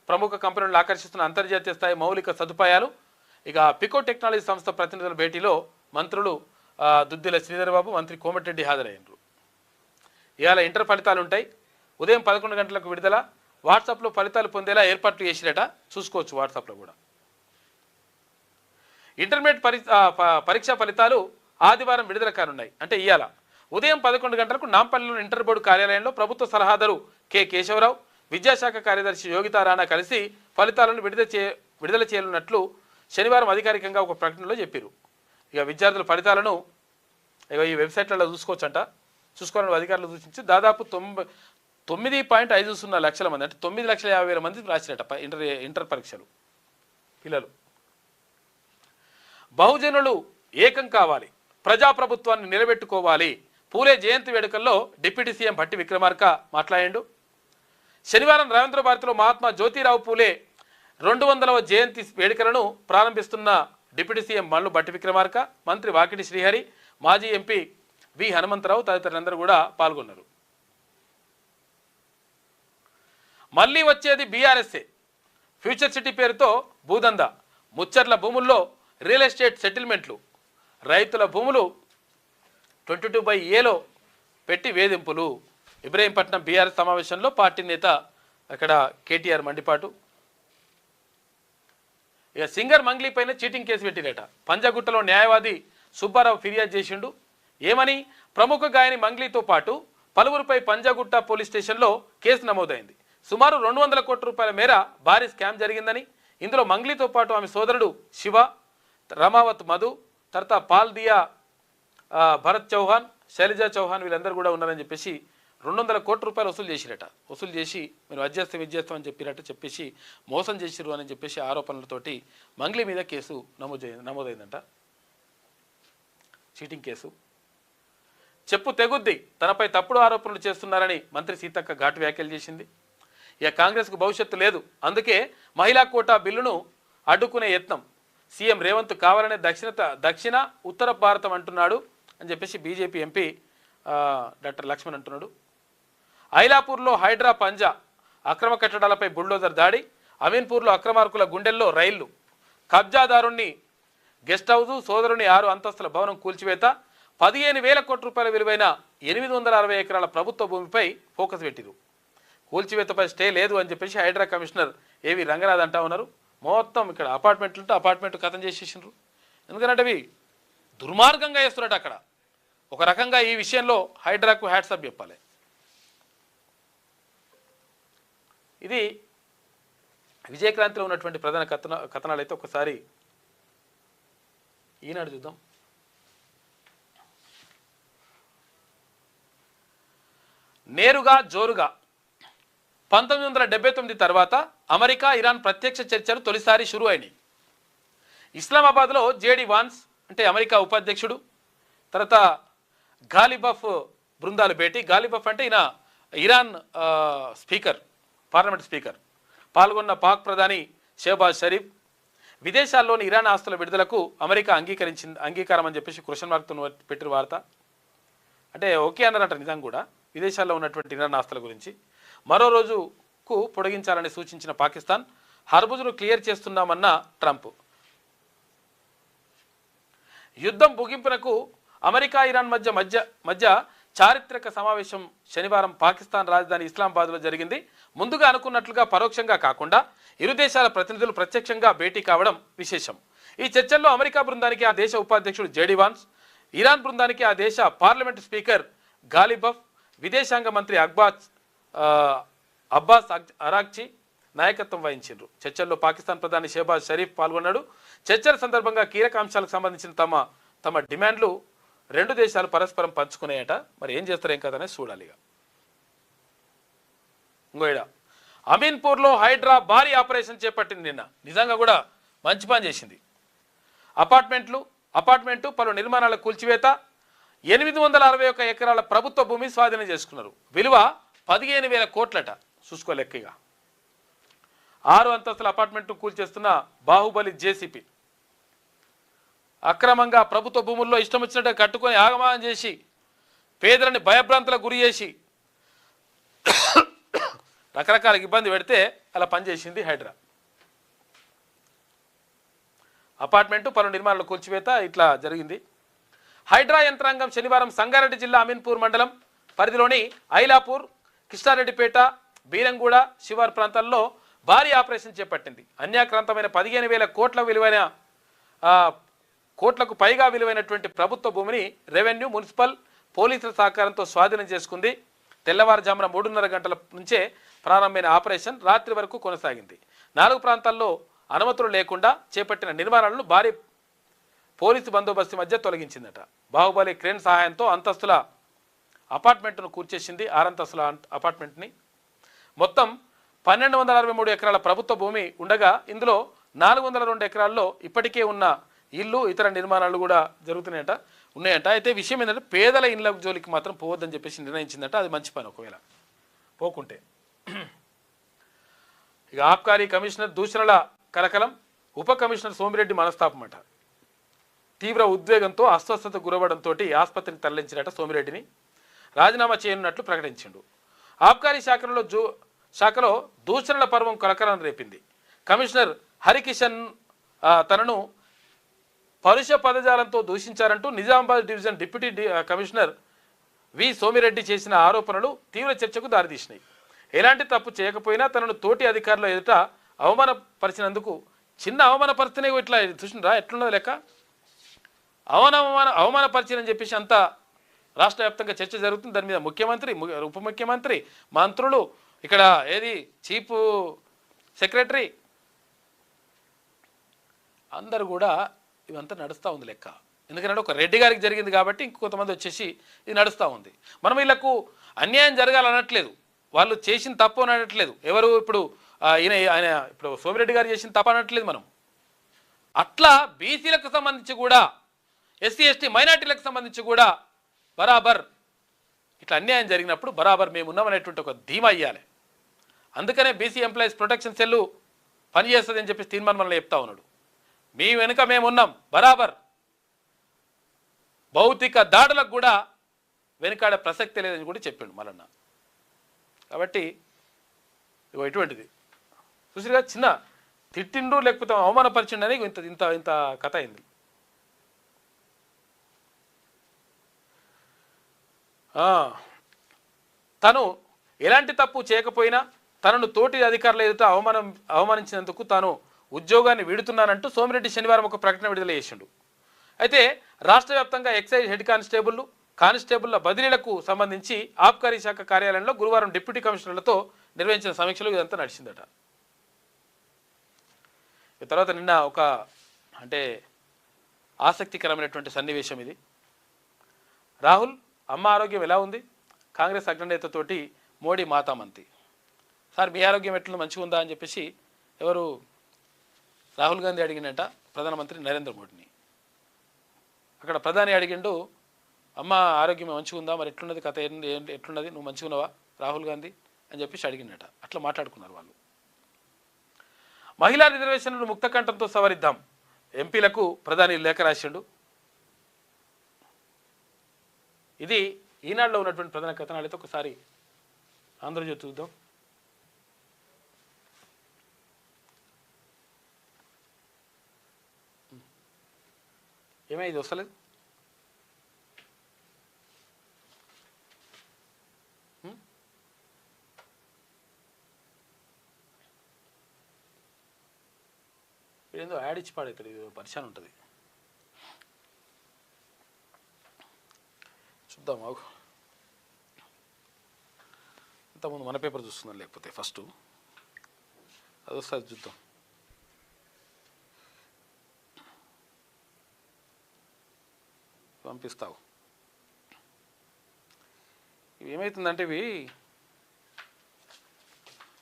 ప్రముఖ కంపెనీలను ఆకర్షిస్తున్న అంతర్జాతీయ స్థాయి మౌలిక సదుపాయాలు. ఇక పికో టెక్నాలజీ సంస్థ ప్రతినిధుల భేటీలో మంత్రులు దుద్దిల శ్రీధర్ బాబు, మంత్రి కోమటిరెడ్డి హాజరయ్యారు. ఇవాళ ఇంటర్ ఫలితాలు ఉంటాయి. ఉదయం 11 గంటలకు విడుదల. వాట్సాప్లో ఫలితాలు పొందేలా ఏర్పాట్లు చేసిరట, చూసుకోవచ్చు వాట్సాప్లో కూడా. ఇంటర్మీడియట్ పరీక్షా ఫలితాలు ఆదివారం విడుదల కానున్నాయి. అంటే ఇవాళ ఉదయం 11 గంటలకు నాంపల్లిలోని ఇంటర్ బోర్డు కార్యాలయంలో ప్రభుత్వ సలహాదారు కె కేశవరావు, విద్యాశాఖ కార్యదర్శి యోగితా రాణా కలిసి ఫలితాలను విడుదల చేయనున్నట్లు శనివారం అధికారికంగా ఒక ప్రకటనలో చెప్పారు. ఇక విద్యార్థుల ఫలితాలను ఇక ఈ వెబ్సైట్లలో చూసుకోవచ్చంట. చూసుకోవాలని అధికారులు సూచించి దాదాపు 9.50 లక్షల మంది, అంటే 9,50,000 మంది రాసినట ఇంటర్ పరీక్షలు పిల్లలు. బహుజనులు ఏకం కావాలి, ప్రజాప్రభుత్వాన్ని నిలబెట్టుకోవాలి. పూలే జయంతి వేడుకల్లో డిప్యూటీ సీఎం భట్టి విక్రమార్క మాట్లాడిండు. శనివారం రవీంద్ర భారతిలో మహాత్మా జ్యోతిరావు పూలే 200వ జయంతి వేడుకలను ప్రారంభిస్తున్న డిప్యూటీ సీఎం మల్లు భట్టి విక్రమార్క, మంత్రి వాకిటి శ్రీహరి, మాజీ ఎంపీ వి హనుమంతరావు తదితరులందరూ కూడా పాల్గొన్నారు. మళ్ళీ వచ్చేది బీఆర్ఎస్ఏ, ఫ్యూచర్ సిటీ పేరుతో భూదందా, ముచ్చర్ల భూముల్లో రియల్ ఎస్టేట్ సెటిల్మెంట్లు, రైతుల భూములు 22/Aలో పెట్టి వేధింపులు. ఇబ్రహీంపట్నం బీఆర్ఎస్ సమావేశంలో పార్టీ నేత అక్కడ కేటీఆర్ మండిపాటు. ఇక సింగర్ మంగ్లీ పైన చీటింగ్ కేసు పెట్టిరట. పంజాగుట్టలో న్యాయవాది సుబ్బారావు ఫిర్యాదు చేసిండు. ఏమని? ప్రముఖ గాయని మంగ్లీతో పాటు పలువురిపై పంజాగుట్ట పోలీస్ స్టేషన్లో కేసు నమోదైంది. సుమారు 200 కోట్ల రూపాయల మేర భారీ స్కామ్ జరిగిందని, ఇందులో మంగ్లీతో పాటు ఆమె సోదరుడు శివ, రమావత్ మధు, తర్వాత పాల్దియా భరత్ చౌహాన్, శైలజా చౌహాన్ వీళ్ళందరూ కూడా ఉన్నారని చెప్పేసి 200 కోట్ల రూపాయలు వసూలు చేసిరట. వసూలు చేసి మీరు విద్యేస్తాం అని చెప్పేసి మోసం చేసిరు అని చెప్పేసి ఆరోపణలతోటి మంగ్లీ మీద కేసు నమోదైందంట. Cheating case. చెప్పు తెగుద్ది, తనపై తప్పుడు ఆరోపణలు చేస్తున్నారని మంత్రి సీతక్క ఘాటు వ్యాఖ్యలు చేసింది. ఇక కాంగ్రెస్కు భవిష్యత్తు లేదు, అందుకే మహిళా కోటా బిల్లును అడ్డుకునే యత్నం. సీఎం రేవంత్ కావాలనే దక్షిణ ఉత్తర భారతం అంటున్నాడు అని చెప్పేసి బీజేపీ ఎంపీ డాక్టర్ లక్ష్మణ్ అంటున్నాడు. ఐలాపూర్లో హైడ్రా పంజా, అక్రమ కట్టడాలపై బుల్డోజర్ దాడి, అమీన్పూర్లో అక్రమార్కుల గుండెల్లో రైళ్లు, కబ్జాదారుణ్ణి గెస్ట్ హౌస్, సోదరుని 6 అంతస్తుల భవనం కూల్చివేత, 15,000 కోట్ల రూపాయల విలువైన 860 ఎకరాల ప్రభుత్వ భూమిపై ఫోకస్ పెట్టిరు. కూల్చివేతపై స్టే లేదు అని చెప్పేసి హైడ్రా కమిషనర్ ఏవి రంగనాథ్ అంటా ఉన్నారు. మొత్తం ఇక్కడ అపార్ట్మెంట్ ఖతం చేసేసినారు. ఎందుకంటే అవి దుర్మార్గంగా వేస్తున్నట్టు అక్కడ. ఒక రకంగా ఈ విషయంలో హైడ్రాకు హ్యాట్సాప్ చెప్పాలి. ఇది విజయక్రాంతిలో ఉన్నటువంటి ప్రధాన కథనాలు. అయితే ఒకసారి ఈనాడు చూద్దాం. నేరుగా జోరుగా 1979 తర్వాత అమెరికా ఇరాన్ ప్రత్యక్ష చర్చలు తొలిసారి షురు అయినాయి. ఇస్లామాబాద్లో జేడీ వాన్స్ అంటే అమెరికా ఉపాధ్యక్షుడు, తర్వాత గాలిబఫ్ బృందాలు భేటీ. గాలిబఫ్ అంటే ఈయన ఇరాన్ స్పీకర్, పార్లమెంట్ స్పీకర్. పాల్గొన్న పాక్ ప్రధాని షెహబాజ్ షరీఫ్. విదేశాల్లోని ఇరాన్ ఆస్తుల విడుదలకు అమెరికా అంగీకారం అని చెప్పేసి క్వశ్చన్ మార్క్తో పెట్టిన వార్త. అంటే ఓకే అన్నారట నిజం కూడా విదేశాల్లో ఉన్నటువంటి ఇరాన్ ఆస్తుల గురించి. మరో రోజుకు పొడిగించాలని సూచించిన పాకిస్తాన్, హర్బుజ్ను క్లియర్ చేస్తున్నామన్న ట్రంప్. యుద్ధం ముగింపునకు అమెరికా ఇరాన్ మధ్య చారిత్రక సమావేశం శనివారం పాకిస్తాన్ రాజధాని ఇస్లామాబాద్లో జరిగింది. ముందుగా అనుకున్నట్లుగా పరోక్షంగా కాకుండా ఇరు దేశాల ప్రతినిధులు ప్రత్యక్షంగా భేటీ కావడం విశేషం. ఈ చర్చల్లో అమెరికా బృందానికి ఆ దేశ ఉపాధ్యక్షుడు జేడీ వాన్స్, ఇరాన్ బృందానికి ఆ దేశ పార్లమెంటు స్పీకర్ గాలిబఫ్, విదేశాంగ మంత్రి అబ్బాస్ అరాక్చి నాయకత్వం వహించారు. చర్చల్లో పాకిస్తాన్ ప్రధాని షెహబాజ్ షరీఫ్ పాల్గొన్నాడు. చర్చల సందర్భంగా కీలక అంశాలకు సంబంధించిన తమ డిమాండ్లు రెండు దేశాలు పరస్పరం పంచుకునేయట. మరి ఏం చేస్తారేం కదనే చూడాలి. ఇంకోడ అమీన్పూర్లో హైడ్రా భారీ ఆపరేషన్ చేపట్టింది. నిన్న నిజంగా కూడా మంచి పని చేసింది. అపార్ట్మెంటు పలు నిర్మాణాల కూల్చివేత, 861 ఎకరాల ప్రభుత్వ భూమి స్వాధీనం చేసుకున్నారు. విలువ 15,000 కోట్లట. చూసుకో లెక్కగా. 6 అంతస్తుల అపార్ట్మెంట్ కూల్చేస్తున్న బాహుబలి జేసీపీ అక్రమంగా ప్రభుత్వ భూముల్లో ఇష్టం వచ్చినట్టుగా కట్టుకొని ఆగమానం చేసి పేదలని భయభ్రాంతులకు గురి చేసి రకరకాల ఇబ్బంది పెడితే అలా పనిచేసింది హైడ్రా. అపార్ట్మెంటు పలు నిర్మాణాల కూల్చివేత ఇట్లా జరిగింది. హైడ్రా యంత్రాంగం శనివారం సంగారెడ్డి జిల్లా అమీన్పూర్ మండలం పరిధిలోని ఐలాపూర్, కృష్ణారెడ్డిపేట, బీరంగూడ శివార్ ప్రాంతాల్లో భారీ ఆపరేషన్ చేపట్టింది. అన్యాక్రాంతమైన 15,000 కోట్లకు పైగా విలువైనటువంటి ప్రభుత్వ భూమిని రెవెన్యూ, మున్సిపల్, పోలీసుల సహకారంతో స్వాధీనం చేసుకుంది. తెల్లవారుజామున 3:30 గంటల నుంచే ప్రారంభమైన ఆపరేషన్ రాత్రి వరకు కొనసాగింది. 4 ప్రాంతాల్లో అనుమతులు లేకుండా చేపట్టిన నిర్మాణాలను భారీ పోలీసు బందోబస్తు మధ్య తొలగించిందట. బాహుబలి క్రేన్ సహాయంతో అంతస్తుల అపార్ట్మెంట్ను కూర్చేసింది. 6 అంతస్తుల అపార్ట్మెంట్ని. మొత్తం 1263 ఎకరాల ప్రభుత్వ భూమి ఉండగా ఇందులో 402 ఎకరాల్లో ఇప్పటికే ఉన్న ఇల్లు ఇతర నిర్మాణాలు కూడా ఉన్నాయంట. అయితే విషయం ఏంటంటే పేదల ఇళ్ళ జోలికి మాత్రం పోవద్దని చెప్పేసి నిర్ణయించిందట. అది మంచి పని ఒకవేళ పోకుంటే. ఇక ఆబ్కారీ కమిషనర్ దూషణల కలకలం, ఉప కమిషనర్ సోమిరెడ్డి మనస్తాపమట. తీవ్ర ఉద్వేగంతో అస్వస్థత గురవడంతో ఆసుపత్రికి తరలించినట సోమిరెడ్డిని. రాజీనామా చేయనున్నట్లు ప్రకటించిండు. ఆబ్కారీ శాఖలో దూషణల పర్వం కలకలం రేపింది. కమిషనర్ హరికిషన్ తనను పరుష పదజాలంతో దూషించారంటూ Nizamabad division deputy commissioner V Somireddy చేసిన ఆరోపణలు తీవ్ర చర్చకు దారితీసినాయి. ఎలాంటి తప్పు చేయకపోయినా తనను తోటి అధికారుల ఎదుట అవమానపరిచినందుకు, చిన్న అవమానపరిస్తేనే ఇట్లా చూసినరా ఎట్లున్నది లెక్క, అవమానపరిచినని చెప్పేసి అంతా రాష్ట్ర వ్యాప్తంగా చర్చ జరుగుతుంది. దాని మీద ముఖ్యమంత్రి, ఉప ముఖ్యమంత్రి, మంత్రులు, ఇక్కడ చీఫ్ సెక్రటరీ అందరు కూడా ఇవంతా నడుస్తూ ఉంది లెక్క. ఎందుకంటే ఒక రెడ్డి గారికి జరిగింది కాబట్టి ఇంకొంతమంది వచ్చేసి ఇది నడుస్తూ ఉంది. మనం వీళ్ళకు అన్యాయం జరగాలనట్లేదు, వాళ్ళు చేసిన తప్పు అని అనట్లేదు. ఎవరు ఇప్పుడు ఆయన ఇప్పుడు సోమిరెడ్డి గారు చేసిన తప్పు అనట్లేదు మనం. అట్లా బీసీలకు సంబంధించి కూడా, ఎస్సీ ఎస్టీ మైనార్టీలకు సంబంధించి కూడా బరాబర్ ఇట్లా అన్యాయం జరిగినప్పుడు బరాబర్ మేము ఉన్నామనేటువంటి ఒక ధీమా ఇవ్వాలి. అందుకనే బీసీ ఎంప్లాయీస్ ప్రొటెక్షన్ సెల్లు పనిచేస్తుంది అని చెప్పి తీర్మానం మనల్ని చెప్తా ఉన్నాడు. మీ వెనుక మేము ఉన్నాం బరాబర్, భౌతిక దాడులకు కూడా వెనుకాడే ప్రసక్తి లేదని కూడా చెప్పిండు మళ్ళన్న. కాబట్టి ఇటువంటిది చూసిగా చిన్న తిట్టిండు లేకపోతే అవమానపరిచిండు అని ఇంత ఇంత ఇంత కథ అయింది. తను ఎలాంటి తప్పు చేయకపోయినా తనను తోటి అధికారుల ఎదుట అవమానించినందుకు తాను ఉద్యోగాన్ని వీడుతున్నానంటూ సోమిరెడ్డి శనివారం ఒక ప్రకటన విడుదల చేసిండు. అయితే రాష్ట్ర వ్యాప్తంగా ఎక్సైజ్ హెడ్ కానిస్టేబుల్ల బదిలీలకు సంబంధించి ఆబ్కారీ శాఖ కార్యాలయంలో గురువారం డిప్యూటీ కమిషనర్లతో నిర్వహించిన సమీక్షలో ఇదంతా నడిచిందట. తర్వాత నిన్న ఒక ఆసక్తికరమైనటువంటి సన్నివేశం ఇది. రాహుల్ అమ్మ ఆరోగ్యం ఎలా ఉంది? కాంగ్రెస్ అగ్రనేతతోటి మోడీ మాతామంతి, సార్ మీ ఆరోగ్యం ఎట్లా మంచిగా ఉందా అని చెప్పేసి ఎవరు రాహుల్ గాంధీ అడిగిండట ప్రధానమంత్రి నరేంద్ర మోడీని. అక్కడ ప్రధాని అడిగిండు, అమ్మ ఆరోగ్యం మంచిగా ఉందా, మరి ఎట్లున్నది కథ, ఎట్లున్నది, నువ్వు మంచిగా ఉన్నావా రాహుల్ గాంధీ అని చెప్పేసి అడిగిండట. అట్లా మాట్లాడుకున్నారు వాళ్ళు. మహిళా రిజర్వేషన్లను ముక్త కంఠంతో సవరిద్దాం, ఎంపీలకు ప్రధాని లేఖ రాసిండు. ఇది ఈనాడులో ఉన్నటువంటి ప్రధాన కథనాలైతే ఒకసారి ఆంధ్రజ్యోతి చూద్దాం. ఏమైంది వస్తలేదు? ఏందో యాడ్ ఇచ్చి పాడవుతాడు, ఇది పరిచయం ఉంటుంది. చూద్దాం ఆగు. ఇంతకుముందు మన పేపర్ చూస్తున్నాం, లేకపోతే ఫస్ట్ అది వస్తుంది చూద్దాం. పంపిస్తావు. ఇవి ఏమవుతుందంటే ఇవి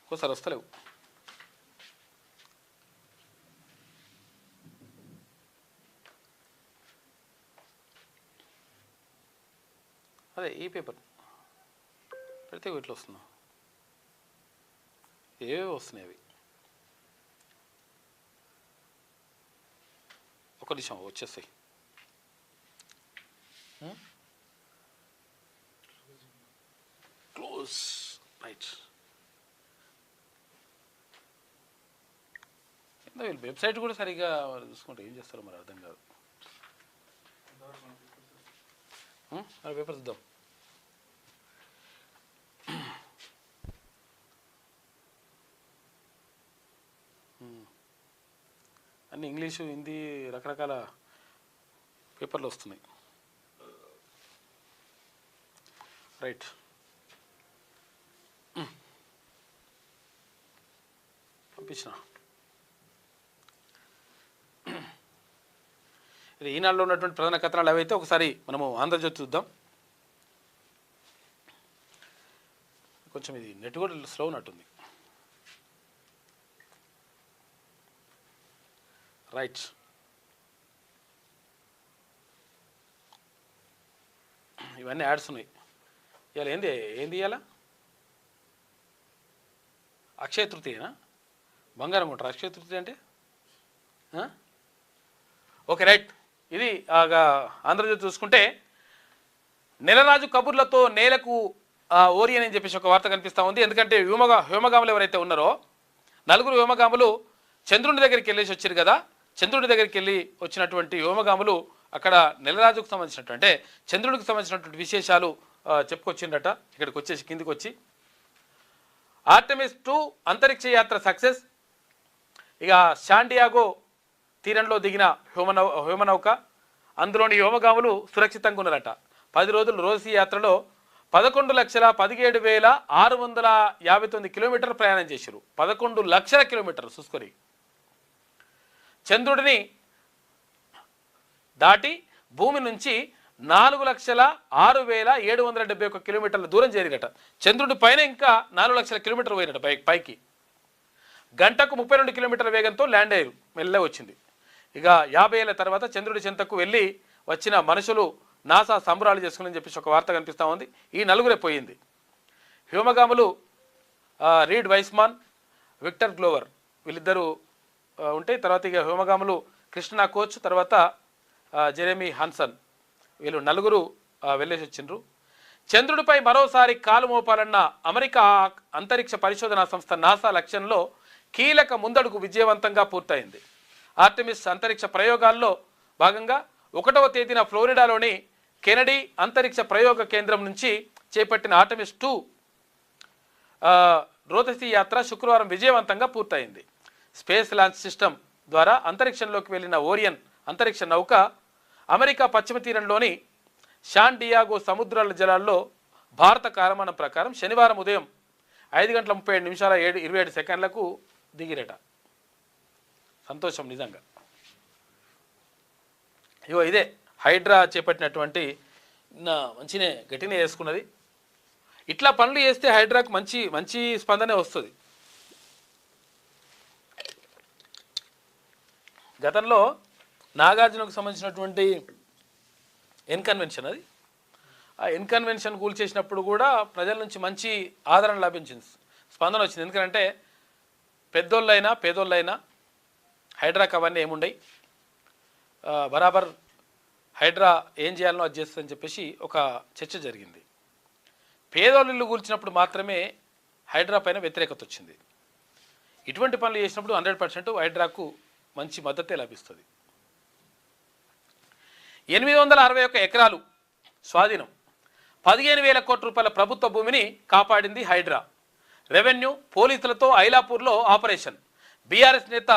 ఒక్కోసారి వస్తలేవు. అదే ఈ పేపర్ పెడితే ఇట్లా వస్తున్నా, ఏవే వస్తున్నాయి అవి. ఒక నిమిషం వచ్చేస్తాయి. Close right. వీళ్ళు వెబ్సైట్ కూడా సరిగ్గా చూసుకుంటే ఏం చేస్తారో మరి అర్థం కాదు. మరి పేపర్ చూద్దాం. అన్నీ ఇంగ్లీషు, హిందీ రకరకాల పేపర్లు వస్తున్నాయి. రైట్. పంపించిన ఈనాడులో ఉన్నటువంటి ప్రధాన కథనాలు అవైతే ఒకసారి మనము ఆంధ్రజ్యోతి చూద్దాం. కొంచెం ఇది నెట్ కూడా స్లో ఉన్నట్టుంది. రైట్, ఇవన్నీ యాడ్స్ ఉన్నాయి. ఇవాళ ఏంది ఇవాళ అక్షయ తృతీయనా? బంగారం కొంటారు అక్షయ తృతీయ అంటే? Okay right. ఇది ఆంధ్రజ్యోతి చూసుకుంటే నెలరాజు కబుర్లతో నేలకు ఓరియన్ అని చెప్పేసి ఒక వార్త కనిపిస్తూ ఉంది. ఎందుకంటే వ్యోమగాములు ఎవరైతే ఉన్నారో 4 వ్యోమగాములు చంద్రుని దగ్గరికి వెళ్ళేసి వచ్చారు కదా. చంద్రుడి దగ్గరికి వెళ్ళి వచ్చినటువంటి వ్యోమగాములు అక్కడ నెలరాజుకు సంబంధించినట్టు అంటే చంద్రుడికి సంబంధించినటువంటి విశేషాలు చెప్పుకొచ్చిండట. ఇక్కడికి వచ్చేసి కిందికి వచ్చి ఆర్టెమిస్ 2 అంతరిక్ష యాత్ర సక్సెస్. ఇక శాండియాగో తీరంలో దిగిన వ్యోమనౌక, అందులోని వ్యోమగాములు సురక్షితంగా ఉన్నారట. 10 రోజులు రోజు యాత్రలో 11,17,659 కిలోమీటర్లు ప్రయాణం చేశారు. 11 లక్షల కిలోమీటర్లు చూసుకొని చంద్రుడిని దాటి భూమి నుంచి 4,06,771 కిలోమీటర్ల దూరం చేరిగట. చంద్రుడి పైన ఇంకా 4 లక్షల కిలోమీటర్లు పోయినట పైకి. గంటకు 32 కిలోమీటర్ల వేగంతో ల్యాండ్ అయ్యారు, మెల్లె వచ్చింది. ఇక 50 ఏళ్ల తర్వాత చంద్రుడి చెంతకు వెళ్ళి వచ్చిన మనుషులు నాసా సంబరాలు చేసుకుని చెప్పేసి ఒక వార్త కనిపిస్తూ ఉంది. ఈ 4 పోయింది. వ్యోమగాములు రీడ్ వైస్మాన్, విక్టర్ గ్లోవర్ వీళ్ళిద్దరూ ఉంటే, తర్వాత ఇక వ్యోమగాములు కృష్ణ కోచ్, తర్వాత జెరెమీ హాన్సన్ వీళ్ళు 4 వెళ్ళేసి వచ్చిండ్రు. చంద్రుడిపై మరోసారి కాలు మోపాలన్న అమెరికా అంతరిక్ష పరిశోధనా సంస్థ నాసా లక్ష్యంలో కీలక ముందడుగు విజయవంతంగా పూర్తయింది. ఆర్టెమిస్ అంతరిక్ష ప్రయోగాల్లో భాగంగా 1వ తేదీన ఫ్లోరిడాలోని కెనడీ అంతరిక్ష ప్రయోగ కేంద్రం నుంచి చేపట్టిన ఆర్టెమిస్ 2 రోదసి యాత్ర శుక్రవారం విజయవంతంగా పూర్తయింది. స్పేస్ లాంచ్ సిస్టమ్ ద్వారా అంతరిక్షంలోకి వెళ్లిన ఓరియన్ అంతరిక్ష నౌక అమెరికా పశ్చిమ తీరంలోని శాన్ డియాగో సముద్రాల జలాల్లో భారత కాలమానం ప్రకారం శనివారం ఉదయం 5:37:27 దిగిరట. సంతోషం నిజంగా. ఇదే హైడ్రా చేపట్టినటువంటి మంచినే గట్టినే చేసుకున్నది. ఇట్లా పనులు చేస్తే హైడ్రాకు మంచి స్పందనే వస్తుంది. గతంలో నాగార్జునకు సంబంధించినటువంటి ఎన్కన్వెన్షన్, అది ఆ ఎన్కన్వెన్షన్ కూల్చేసినప్పుడు కూడా ప్రజల నుంచి మంచి ఆదరణ లభించింది, స్పందన వచ్చింది. ఎందుకంటే పెద్దోళ్ళైనా పేదోళ్ళైనా హైడ్రాకు అవన్నీ ఏముండయి, బరాబర్ హైడ్రా ఏం చేయాలనో అది చేస్తుందని చెప్పేసి ఒక చర్చ జరిగింది. పేదోళ్ళు కూల్చినప్పుడు మాత్రమే హైడ్రా పైన వ్యతిరేకత వచ్చింది. ఇటువంటి పనులు చేసినప్పుడు 100% హైడ్రాకు మంచి మద్దతే లభిస్తుంది. 861 ఎకరాలు స్వాధీనం, 15,000 కోట్ల రూపాయల ప్రభుత్వ భూమిని కాపాడింది హైడ్రా. రెవెన్యూ పోలీసులతో ఐలాపూర్లో ఆపరేషన్. బీఆర్ఎస్ నేత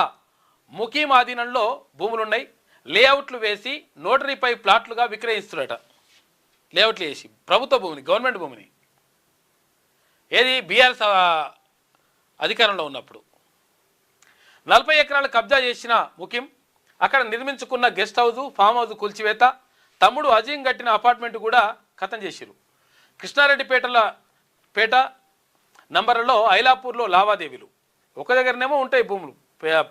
ముఖీం ఆధీనంలో భూములున్నాయి. లేఅవుట్లు వేసి నోటరీపై ప్లాట్లుగా విక్రయిస్తున్నట. లేఅవుట్లు వేసి ప్రభుత్వ భూమిని, గవర్నమెంట్ భూమిని, ఏది బీఆర్ఎస్ అధికారంలో ఉన్నప్పుడు 40 ఎకరాలు కబ్జా చేసిన ముఖీం అక్కడ నిర్మించుకున్న గెస్ట్ హౌస్, ఫామ్ హౌస్ కూల్చివేత, తమ్ముడు అజీం కట్టిన అపార్ట్మెంట్ కూడా ఖతం చేసిరు. కృష్ణారెడ్డిపేట నంబర్లలో ఐలాపూర్లో లావాదేవీలు. ఒక దగ్గరనేమో ఉంటాయి భూములు,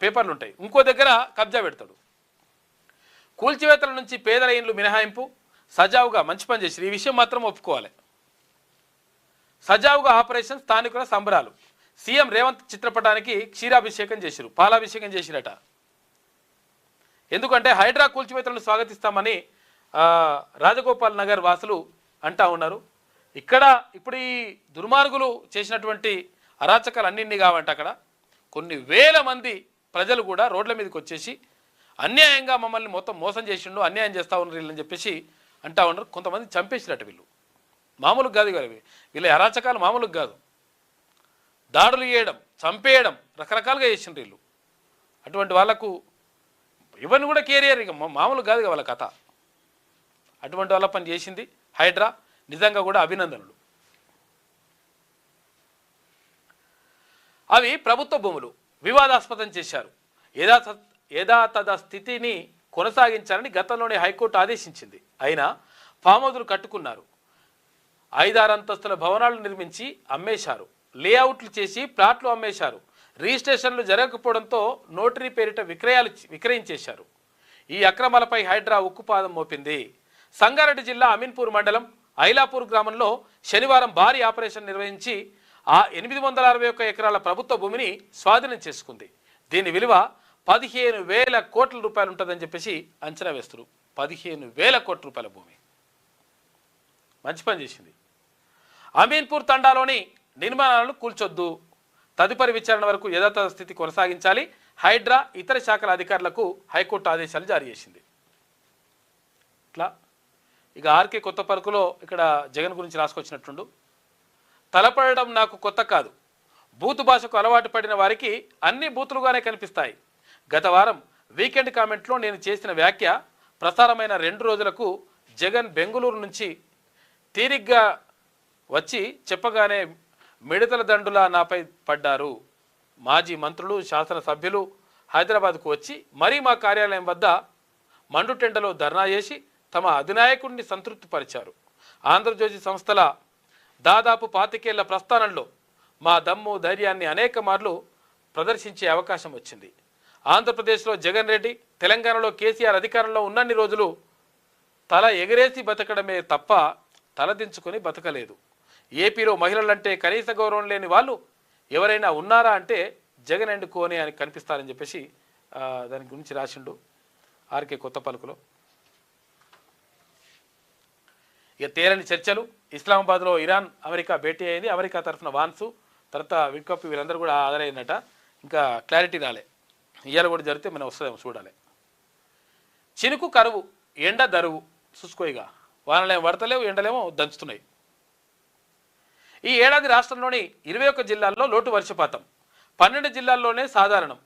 పేపర్లు ఉంటాయి, ఇంకో దగ్గర కబ్జా పెడతాడు. కూల్చివేతల నుంచి పేదల ఇండ్లు మినహాయింపు, సజావుగా మంచి పని చేసిరు. ఈ విషయం మాత్రం ఒప్పుకోవాలి. సజావుగా ఆపరేషన్, స్థానికుల సంబరాలు. సీఎం రేవంత్ చిత్రపటానికి క్షీరాభిషేకం చేసిరు, పాలాభిషేకం చేసిరట. ఎందుకంటే హైడ్రా కూల్చివేతలను స్వాగతిస్తామని రాజగోపాల్ నగర్ వాసులు అంటా ఉన్నారు. ఇప్పుడు ఈ దుర్మార్గులు చేసినటువంటి అరాచకాలు అన్నింటినీ కావంటే అక్కడ కొన్ని వేల మంది ప్రజలు కూడా రోడ్ల మీదకి వచ్చేసి అన్యాయంగా మమ్మల్ని మొత్తం మోసం చేసిండు, అన్యాయం చేస్తూ ఉన్నారు వీళ్ళని చెప్పేసి అంటా ఉన్నారు. కొంతమంది చంపేసినట్టు వీళ్ళు మామూలుగా కాదు కదా, వీళ్ళ అరాచకాలు మామూలుగా కాదు. దాడులు చేయడం, చంపేయడం, రకరకాలుగా చేసిండ్రు వీళ్ళు. అటువంటి వాళ్ళకు ఇవన్నీ కూడా కేరియర్, ఇక మామూలు కాదు వాళ్ళ కథ. అటువంటి వాళ్ళ పని చేసింది హైడ్రా, నిజంగా కూడా అభినందనలు. అవి ప్రభుత్వ భూములు వివాదాస్పదం చేశారు. యథాతథ స్థితిని కొనసాగించాలని గతంలోనే హైకోర్టు ఆదేశించింది. అయినా ఫామ్ హౌజులు కట్టుకున్నారు, 5-6 అంతస్తుల భవనాలు నిర్మించి అమ్మేశారు, లేఅవుట్లు చేసి ప్లాట్లు అమ్మేశారు, రిజిస్ట్రేషన్లు జరగకపోవడంతో నోటరీ పేరిట విక్రయించేశారు. ఈ అక్రమాలపై హైడ్రా ఉక్కుపాదం మోపింది. సంగారెడ్డి జిల్లా అమీన్పూర్ మండలం ఐలాపూర్ గ్రామంలో శనివారం భారీ ఆపరేషన్ నిర్వహించి 861 ఎకరాల ప్రభుత్వ భూమిని స్వాధీనం చేసుకుంది. దీని విలువ 15,000 కోట్ల రూపాయలు ఉంటుందని చెప్పేసి అంచనా వేస్తారు. 15,000 కోట్ల రూపాయల భూమి. మంచి పని చేసింది. అమీన్పూర్ తండాలోని నిర్మాణాలను కూల్చొద్దు, తదుపరి విచారణ వరకు యథాతథ స్థితి కొనసాగించాలి. హైడ్రా ఇతర శాఖల అధికారులకు హైకోర్టు ఆదేశాలు జారీ చేసింది. ఇట్లా ఇక ఆర్కే కొత్త పరుకులో ఇక్కడ జగన్ గురించి రాసుకొచ్చినట్టుండు. తలపడడం నాకు కొత్త కాదు, బూతు భాషకు అలవాటు పడిన వారికి అన్ని బూతులుగానే కనిపిస్తాయి. గత వారం వీకెండ్ కామెంట్లో నేను చేసిన వ్యాఖ్య ప్రసారమైన 2 రోజులకు జగన్ బెంగళూరు నుంచి తీరిగ్గా వచ్చి చెప్పగానే మిడతల దండులా నాపై పడ్డారు. మాజీ మంత్రులు, శాసనసభ్యులు హైదరాబాద్కు వచ్చి మరీ మా కార్యాలయం వద్ద మండుటెండలో ధర్నా చేసి తమ అధినాయకుడిని సంతృప్తిపరిచారు. ఆంధ్రజ్యోతి సంస్థల దాదాపు 25 ఏళ్ల ప్రస్థానంలో మా దమ్ము ధైర్యాన్ని అనేక మార్లు ప్రదర్శించే అవకాశం వచ్చింది. ఆంధ్రప్రదేశ్లో జగన్ రెడ్డి, తెలంగాణలో కేసీఆర్ అధికారంలో ఉన్నన్ని రోజులు తల ఎగరేసి బతకడమే తప్ప తలదించుకొని బతకలేదు. ఏపీలో మహిళలంటే కనీస గౌరవం లేని వాళ్ళు ఎవరైనా ఉన్నారా అంటే జగన్ అండ్ కోనే అని కనిపిస్తారని చెప్పేసి దాని గురించి రాసిండు ఆర్కే కొత్త పలుకులో. ఇక తేలని చర్చలు. ఇస్లామాబాద్లో ఇరాన్ అమెరికా భేటీ అయింది. అమెరికా తరఫున వాన్సు, తర్వాత వికప్ వీళ్ళందరూ కూడా హాజరైనట. ఇంకా క్లారిటీ రాలే, ఇవాళ కూడా జరిగితే మనం వస్తుందేమో చూడాలి. చినుకు కరువు, ఎండ దరువు చూసుకోయిగా, వానలేమో పడతలేవు, ఎండలేమో దంచుతున్నాయి. ఈ ఏడాది రాష్ట్రంలోని 21 జిల్లాల్లో లోటు వర్షపాతం, 12 జిల్లాల్లోనే సాధారణం.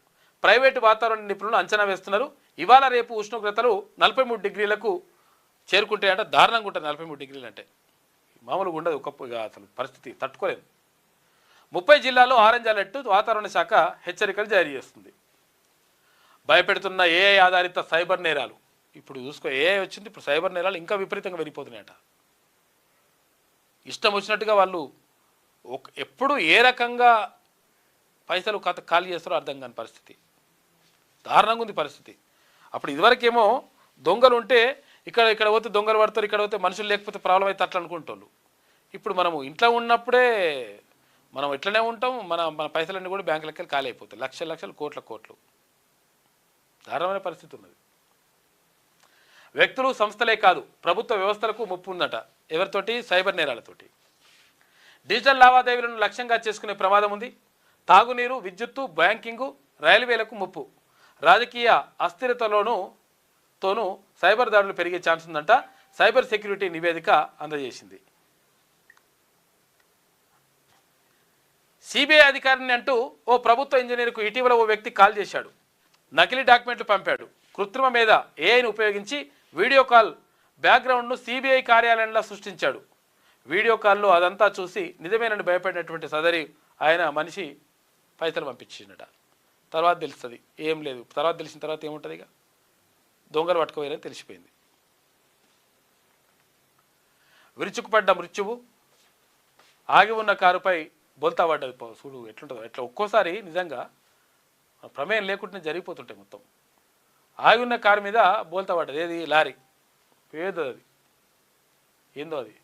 ప్రైవేటు వాతావరణ నిపుణులు అంచనా వేస్తున్నారు. ఇవాళ రేపు ఉష్ణోగ్రతలు 43 డిగ్రీలకు చేరుకుంటాయంట. దారుణంగా ఉంటుంది 43 డిగ్రీలు అంటే, మామూలుగా ఉండదు. ఒకప్పుగా అసలు పరిస్థితి తట్టుకోలేదు. 30 జిల్లాల్లో ఆరెంజ్ అలర్ట్ వాతావరణ శాఖ హెచ్చరికలు జారీ చేస్తుంది. భయపెడుతున్న ఏఐ ఆధారిత సైబర్ నేరాలు. ఇప్పుడు చూసుకో, ఏఐ వచ్చింది, ఇప్పుడు సైబర్ నేరాలు ఇంకా విపరీతంగా వెళ్ళిపోతున్నాయట. ఇష్టం వచ్చినట్టుగా వాళ్ళు ఎప్పుడు ఏ రకంగా పైసలు ఖాళీ చేస్తారో అర్థం కాని పరిస్థితి. దారుణంగా ఉంది పరిస్థితి. అప్పుడు ఇదివరకేమో దొంగలు ఉంటే ఇక్కడ పోతే దొంగలు పడతారు, ఇక్కడ పోతే మనుషులు లేకపోతే ప్రాబ్లం అయితే అట్లా అనుకుంటారు. ఇప్పుడు మనము ఇంట్లో ఉన్నప్పుడే మనం ఎట్లనే ఉంటాం, మన పైసలన్నీ కూడా బ్యాంకులకి వెళ్ళి ఖాళీ అయిపోతాయి. లక్షలు కోట్లు. దారుణమైన పరిస్థితి ఉన్నది. వ్యక్తులు, సంస్థలే కాదు, ప్రభుత్వ వ్యవస్థలకు ముప్పు ఉందట. ఎవరితోటి? సైబర్ నేరాలతోటి. డిజిటల్ లావాదేవీలను లక్ష్యంగా చేసుకునే ప్రమాదం ఉంది. తాగునీరు, విద్యుత్తు, బ్యాంకింగు, రైల్వేలకు ముప్పు. రాజకీయ అస్థిరతతోనూ సైబర్ దాడులు పెరిగే ఛాన్స్ ఉందంట. సైబర్ సెక్యూరిటీ నివేదిక అందజేసింది. సిబిఐ అధికారిని అంటూ ఓ ప్రభుత్వ ఇంజనీర్కు ఇటీవల ఓ వ్యక్తి కాల్ చేశాడు. నకిలీ డాక్యుమెంట్లు పంపాడు. కృత్రిమ మీద ఏఐని ఉపయోగించి వీడియో కాల్ బ్యాక్గ్రౌండ్ను సిబిఐ కార్యాలయంలో సృష్టించాడు. వీడియో కాల్లో అదంతా చూసి నిజమేనని భయపడినటువంటి సదరి ఆయన మనిషి పైసలు పంపించిందట. తర్వాత తెలుస్తుంది ఏం లేదు. తర్వాత తెలిసిన తర్వాత ఏముంటుంది? ఇక దొంగలు పట్టుకోవాలని తెలిసిపోయింది. విరుచుకుపడ్డ మృత్యువు, ఆగి ఉన్న కారుపై బోల్తా పడ్డది. చూడు ఎట్లుంటుందో. ఎట్లా ఒక్కోసారి నిజంగా ప్రమేయం లేకుండానే జరిగిపోతుంటాయి మొత్తం. ఆగి ఉన్న కారు మీద బోల్తా పడ్డది. ఏది? లారీ. ఏదో అది ఏందో అది.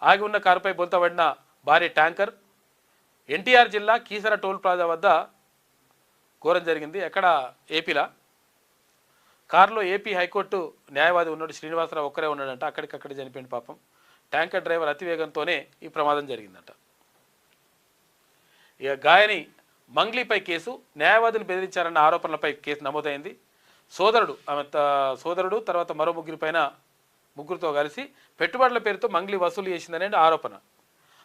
ఆగి ఉన్న కారుపై బోల్తా పడిన భారీ ట్యాంకర్ ఎన్టీఆర్ జిల్లా కీసర టోల్ ప్లాజా వద్ద ఘోరం జరిగింది. ఎక్కడ? ఏపీలా. కారులో ఏపీ హైకోర్టు న్యాయవాది ఉన్నాడు, శ్రీనివాసరావు ఒక్కరే ఉన్నాడంట. అక్కడికక్కడ చనిపోయింది పాపం. ట్యాంకర్ డ్రైవర్ అతివేగంతోనే ఈ ప్రమాదం జరిగిందంట. ఇక గాయని మంగ్లీపై కేసు, న్యాయవాదిని బెదిరించారన్న ఆరోపణలపై కేసు నమోదైంది. సోదరుడు తర్వాత మరో ముగ్గురితో కలిసి పెట్టుబడుల పేరుతో మంగ్లీ వసూలు చేసిందనే ఆరోపణ.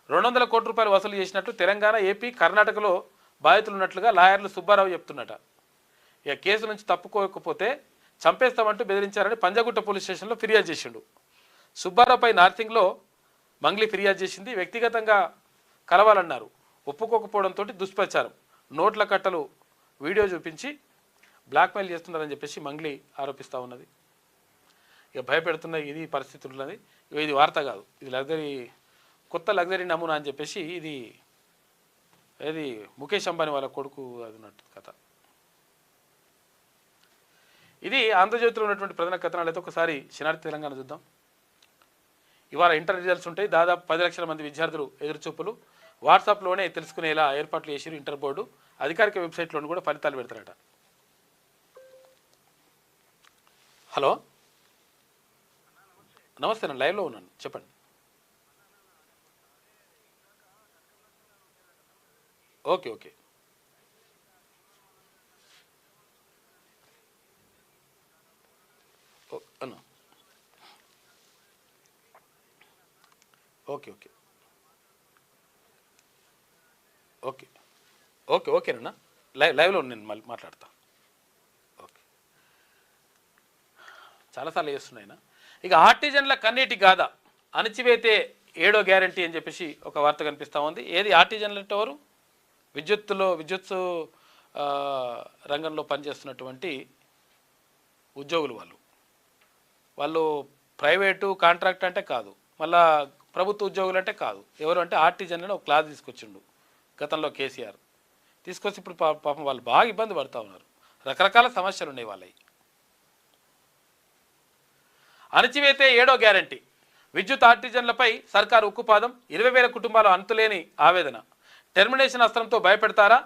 200 కోట్ల రూపాయలు వసూలు చేసినట్టు తెలంగాణ, ఏపీ, కర్ణాటకలో బాధితులు ఉన్నట్లుగా లాయర్లు సుబ్బారావు చెప్తున్నట. ఇక కేసు నుంచి తప్పుకోకపోతే చంపేస్తామంటూ బెదిరించారని పంజగుట్ట పోలీస్ స్టేషన్లో ఫిర్యాదు చేసిండు. సుబ్బారావుపై నార్సింగ్లో మంగ్లీ ఫిర్యాదు చేసింది. వ్యక్తిగతంగా కలవాలన్నారు. ఒప్పుకోకపోవడంతో దుష్ప్రచారం, నోట్ల కట్టలు వీడియో చూపించి బ్లాక్మెయిల్ చేస్తున్నారని చెప్పేసి మంగ్లీ ఆరోపిస్తూ ఉన్నది. ఇక భయపెడుతున్న ఇది పరిస్థితి ఉన్నది. ఇది వార్త కాదు, ఇది కొత్త లగ్జరీ నమూనా అని చెప్పేసి ఇది ముఖేష్ అంబానీ వాళ్ళ కొడుకు అది ఉన్నట్టు కథ. ఇది ఆంధ్రజ్యోతిలో ఉన్నటువంటి ప్రధాన కథనాలు. అయితే ఒకసారి శనార్థి తెలంగాణ చూద్దాం. ఇవాళ ఇంటర్ రిజల్ట్స్ ఉంటాయి. దాదాపు 10 లక్షల మంది విద్యార్థులు ఎదురుచూపులు. వాట్సాప్లోనే తెలుసుకునేలా ఏర్పాట్లు చేసిరు ఇంటర్ బోర్డు. అధికారిక వెబ్సైట్లోనూ కూడా ఫలితాలు పెడతారట. హలో, నమస్తే, నేను లైవ్లో ఉన్నాను, చెప్పండి. ఓకే ఓకే అన్న ఓకే ఓకే ఓకే ఓకే ఓకేనన్నా, లైవ్లో నేను మళ్ళీ మాట్లాడతా. ఓకే, చాలాసార్లు చేస్తున్నాయినా. ఇక ఆర్టిజన్ల కన్నీటి గాథ అణచివేతే 7వ గ్యారంటీ అని చెప్పేసి ఒక వార్త కనిపిస్తూ ఉంది. ఏది ఆర్టిజన్లు అంటే ఎవరు? విద్యుత్ రంగంలో పనిచేస్తున్నటువంటి ఉద్యోగులు. వాళ్ళు ప్రైవేటు కాంట్రాక్ట్ అంటే కాదు, మళ్ళా ప్రభుత్వ ఉద్యోగులు అంటే కాదు. ఎవరు అంటే ఆర్టిజన్లను ఒక క్లాస్ తీసుకొచ్చిండు గతంలో కేసీఆర్. తీసుకొచ్చి ఇప్పుడు పాపం వాళ్ళు బాగా ఇబ్బంది పడుతూ ఉన్నారు. రకరకాల సమస్యలు ఉన్నాయి వాళ్ళవి. అణచివేతే 7వ గ్యారంటీ. విద్యుత్ ఆర్టిజన్లపై సర్కారు ఉక్కుపాదం. 20,000 కుటుంబాలు అంతులేని ఆవేదన. టెర్మినేషన్ అస్త్రంతో భయపెడతారా?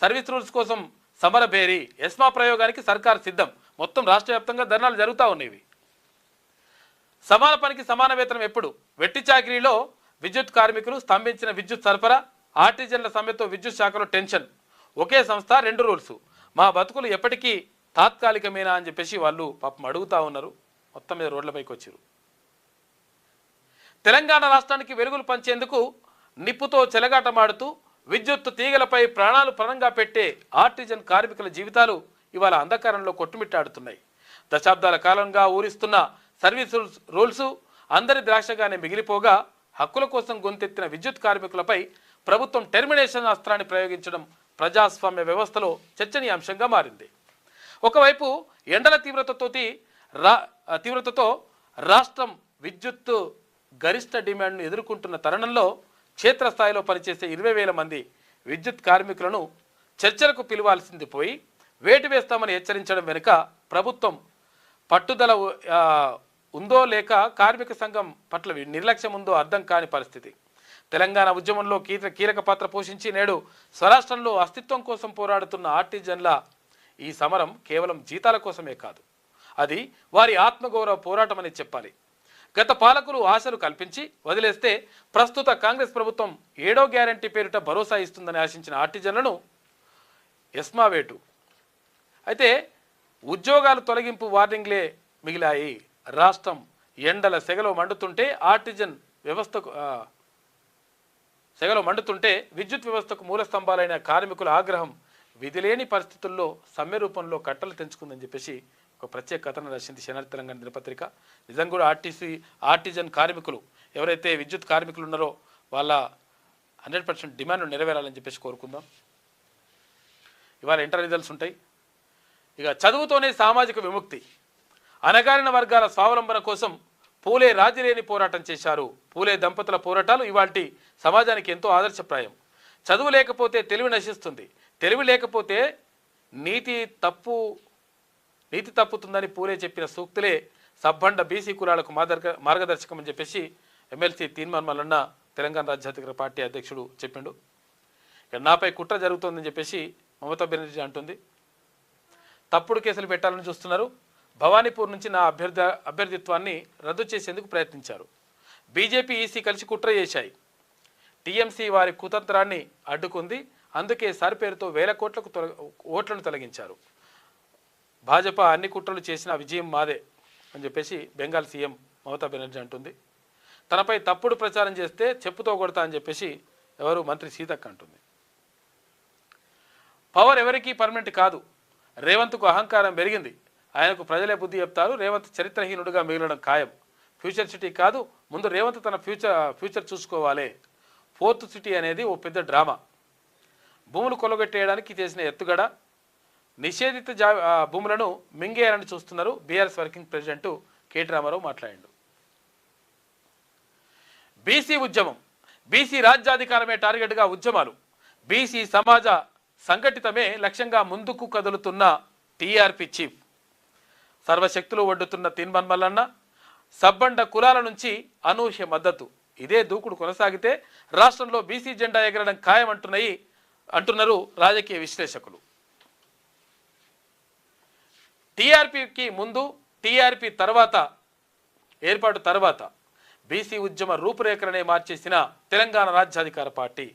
సర్వీస్ రూల్స్ కోసం సమరభేరి. ఎస్మా ప్రయోగానికి సర్కారు సిద్ధం. మొత్తం రాష్ట్ర వ్యాప్తంగా ధర్నాలు జరుగుతూ ఉన్నాయి. సమాన పనికి సమాన వేతనం ఎప్పుడు? వెట్టి చాకరీలో విద్యుత్ కార్మికులు. స్తంభించిన విద్యుత్ సరఫరా. ఆర్టిజన్ల సమ్మెతో విద్యుత్ శాఖలో టెన్షన్. ఒకే సంస్థ 2 రూల్స్. మా బతుకులు ఎప్పటికీ తాత్కాలికమేనా అని చెప్పేసి వాళ్ళు పాపం అడుగుతూ ఉన్నారు. మొత్తం మీద రోడ్లపైకి వచ్చారు. తెలంగాణ రాష్ట్రానికి వెలుగులు పంచేందుకు నిప్పుతో చెలగాటమాడుతూ విద్యుత్ తీగలపై ప్రాణాలు పణంగా పెట్టే ఆర్టిజన్ కార్మికుల జీవితాలు ఇవాళ అంధకారంలో కొట్టుమిట్టాడుతున్నాయి. దశాబ్దాల కాలంగా ఊరిస్తున్న సర్వీస్ రూల్స్ అందరి ద్రాక్షగానే మిగిలిపోగా హక్కుల కోసం గొంతెత్తిన విద్యుత్ కార్మికులపై ప్రభుత్వం టెర్మినేషన్ అస్త్రాన్ని ప్రయోగించడం ప్రజాస్వామ్య వ్యవస్థలో చర్చనీయాంశంగా మారింది. ఒకవైపు ఎండల తీవ్రతతో రాష్ట్రం విద్యుత్ గరిష్ట డిమాండ్ను ఎదుర్కొంటున్న తరుణంలో క్షేత్రస్థాయిలో పనిచేసే 20,000 మంది విద్యుత్ కార్మికులను చర్చలకు పిలవాల్సింది పోయి వేటు వేస్తామని హెచ్చరించడం వెనుక ప్రభుత్వం పట్టుదల ఉందో లేక కార్మిక సంఘం పట్ల నిర్లక్ష్యం ఉందో అర్థం కాని పరిస్థితి. తెలంగాణ ఉద్యమంలో కీలక పాత్ర పోషించి నేడు స్వరాష్ట్రంలో అస్తిత్వం కోసం పోరాడుతున్న ఆర్టిజన్ల ఈ సమరం కేవలం జీతాల కోసమే కాదు, అది వారి ఆత్మగౌరవ పోరాటం అని చెప్పాలి. గత పాలకులు ఆశలు కల్పించి వదిలేస్తే ప్రస్తుత కాంగ్రెస్ ప్రభుత్వం 7వ గ్యారంటీ పేరిట భరోసా ఇస్తుందని ఆశించిన ఆర్టిజన్లను ఎస్మా వేటు. అయితే ఉద్యోగాలు తొలగింపు వార్నింగ్లే మిగిలాయి. రాష్ట్రం ఎండల సెగలో మండుతుంటే విద్యుత్ వ్యవస్థకు మూల స్తంభాలైన కార్మికుల ఆగ్రహం విధిలేని పరిస్థితుల్లో సమ్మె రూపంలో కట్టలు తెంచుకుందని చెప్పేసి ఒక ప్రత్యేక కథనం రాసింది శనార్థి తెలంగాణ దినపత్రిక. నిజంగా కూడా ఆర్టిజన్ కార్మికులు ఎవరైతే విద్యుత్ కార్మికులు ఉన్నారో వాళ్ళ 100% డిమాండ్ నెరవేరాలని చెప్పేసి కోరుకుందాం. ఇవాళ ఇంటర్ రిజల్ట్స్ ఉంటాయి. ఇక చదువుతోనే సామాజిక విముక్తి. అణగారిన వర్గాల స్వావలంబన కోసం పూలే రాజీలేని పోరాటం చేశారు. పూలే దంపతుల పోరాటాలు ఇవాల్టి సమాజానికి ఎంతో ఆదర్శప్రాయం. చదువు లేకపోతే తెలివి నశిస్తుంది, తెలివి లేకపోతే నీతి తప్పుతుందని పూలే చెప్పిన సూక్తులే సబ్బండ బీసీ కులాలకు మార్గదర్శకం అని చెప్పేసి ఎమ్మెల్సీ తీన్మాన్ మల్లన్న తెలంగాణ రాజ్యాధికార పార్టీ అధ్యక్షుడు చెప్పిండు. ఇక నాపై కుట్ర జరుగుతోందని చెప్పేసి మమతా బెనర్జీ అంటుంది. తప్పుడు కేసులు పెట్టాలని చూస్తున్నారు. భవానీపూర్ నుంచి నా అభ్యర్థిత్వాన్ని రద్దు చేసేందుకు ప్రయత్నించారు. బీజేపీ ఈసీ కలిసి కుట్ర చేశాయి. టీఎంసీ వారి కుతంత్రాన్ని అడ్డుకుంది. అందుకే సార్ పేరుతో 1,000 ఓట్లను తొలగించారు. భాజపా అన్ని కుట్రలు చేసిన విజయం మాదే అని చెప్పేసి బెంగాల్ సీఎం మమతా బెనర్జీ అంటుంది. తనపై తప్పుడు ప్రచారం చేస్తే చెప్పుతో కొడతా అని చెప్పేసి మంత్రి సీతక్క అంటుంది. పవర్ ఎవరికీ పర్మనెంట్ కాదు. రేవంత్కు అహంకారం పెరిగింది. ఆయనకు ప్రజలే బుద్ధి చెప్తారు. రేవంత్ చరిత్రహీనుడిగా మిగలడం ఖాయం. ఫ్యూచర్ సిటీ కాదు, ముందు రేవంత్ తన ఫ్యూచర్ చూసుకోవాలి. 4th సిటీ అనేది ఓ పెద్ద డ్రామా. భూములు కొలగొట్టేయడానికి చేసిన ఎత్తుగడ, నిషేధిత భూములను మింగేయాలని చూస్తున్నారు BRS working president KT Rama Rao మాట్లాడారు. బీసీ ఉద్యమం, బీసీ రాజ్యాధికారమే టార్గెట్గా ఉద్యమాలు, బీసీ సమాజ సంఘటితమే లక్ష్యంగా ముందుకు కదులుతున్న టీఆర్పీ చీఫ్. సర్వశక్తులు ఒడ్డుతున్న తీన్మాన్ మల్లన్న, సబ్బండ కులాల నుంచి అనూహ్య మద్దతు. ఇదే దూకుడు కొనసాగితే రాష్ట్రంలో బీసీ జెండా ఎగరడం అంటున్నారు రాజకీయ విశ్లేషకులు. టీఆర్పీకి ముందు, టీఆర్పీ తర్వాత, ఏర్పాటు తర్వాత బీసీ ఉద్యమ రూపురేఖలనే మార్చేసిన తెలంగాణ రాజ్యాధికార పార్టీ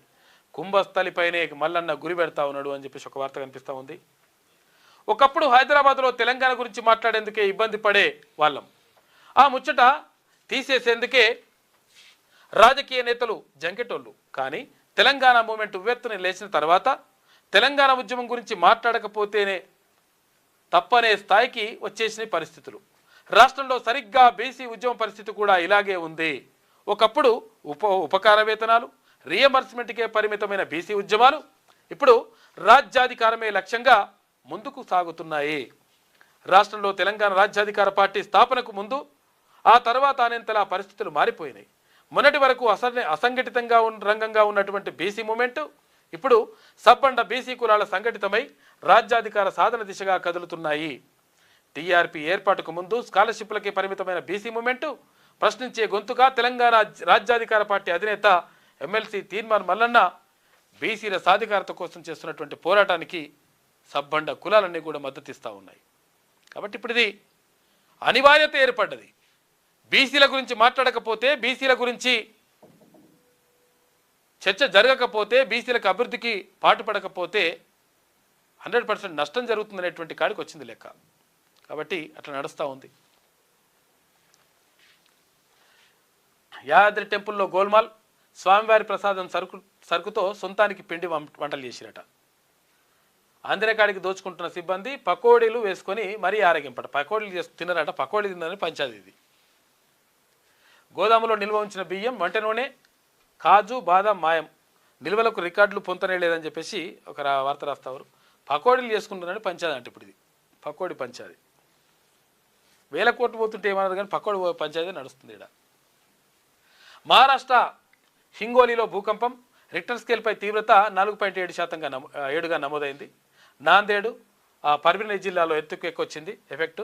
కుంభస్థలిపైనే మల్లన్న గురి పెడతా ఉన్నాడు అని చెప్పేసి ఒక వార్త కనిపిస్తూ ఉంది. ఒకప్పుడు హైదరాబాద్లో తెలంగాణ గురించి మాట్లాడేందుకే ఇబ్బంది పడే వాళ్ళం. ఆ ముచ్చట తీసేసేందుకే రాజకీయ నేతలు జంకెటోళ్ళు. కానీ తెలంగాణ మూమెంట్ ఉవ్వెత్తున లేచిన తర్వాత తెలంగాణ ఉద్యమం గురించి మాట్లాడకపోతేనే తప్పనే స్థాయికి వచ్చేసిన పరిస్థితులు. రాష్ట్రంలో సరిగ్గా బీసీ ఉద్యమ పరిస్థితి కూడా ఇలాగే ఉంది. ఒకప్పుడు ఉపకార వేతనాలు, రియంబర్స్మెంట్కే పరిమితమైన బీసీ ఉద్యమాలు ఇప్పుడు రాజ్యాధికారమే లక్ష్యంగా ముందుకు సాగుతున్నాయి. రాష్ట్రంలో తెలంగాణ రాజ్యాధికార పార్టీ స్థాపనకు ముందు, ఆ తర్వాత అనేంతలా పరిస్థితులు మారిపోయినాయి. మొన్నటి వరకు అసంఘటితంగా రంగంగా ఉన్నటువంటి బీసీ మూమెంట్ ఇప్పుడు సబ్బండ బీసీ కులాల సంఘటితమై రాజ్యాధికార సాధన దిశగా కదులుతున్నాయి. టీఆర్పీ ఏర్పాటుకు ముందు స్కాలర్షిప్లకి పరిమితమైన బీసీ మూమెంట్ ప్రశ్నించే గొంతుగా తెలంగాణ రాజ్యాధికార పార్టీ అధినేత ఎమ్మెల్సీ తీన్మాన్ మల్లన్న బీసీల సాధికారత కోసం చేస్తున్నటువంటి పోరాటానికి సబ్బండ కులాలన్నీ కూడా మద్దతు ఇస్తూ ఉన్నాయి. కాబట్టి ఇప్పుడు ఇది అనివార్యత ఏర్పడ్డది. బీసీల గురించి మాట్లాడకపోతే, బీసీల గురించి చర్చ జరగకపోతే, బీసీలకు అభివృద్ధికి పాటుపడకపోతే 100% నష్టం జరుగుతుందనేటువంటి కాడికి వచ్చింది లెక్క. కాబట్టి అట్లా నడుస్తూ ఉంది. యాదాద్రి టెంపుల్లో గోల్మాల్, స్వామివారి ప్రసాదం సరుకుతో సొంతానికి పిండి వంటలు చేసిరట. ఆంధ్రకాడికి దోచుకుంటున్న సిబ్బంది పకోడీలు వేసుకొని మరీ ఆరగింపట. పకోడీలు తినరట, పకోడీ తిన్నారని పంచాది. ఇది గోదాములో నిల్వ ఉంచిన బియ్యం, వంట నూనె, కాజు, బాదం మాయం, నిల్వలకు రికార్డులు పొంతనే లేదని చెప్పేసి ఒక వార్త రాస్తారు. పకోడీలు చేసుకుంటున్నారని పంచాది అంటే ఇప్పుడు ఇది పకోడీ పంచాది. 1000 కోట్లు పోతుంటే ఏమన్నది కానీ పకోడీ పంచాయతీ నడుస్తుంది. ఇక్కడ మహారాష్ట్ర హింగోలీలో భూకంపం, రిక్టర్ స్కేల్పై తీవ్రత 4.7గా నమోదైంది. నాందేడు, పర్వీన్ జిల్లాలో ఎత్తుకెక్కొచ్చింది ఎఫెక్టు.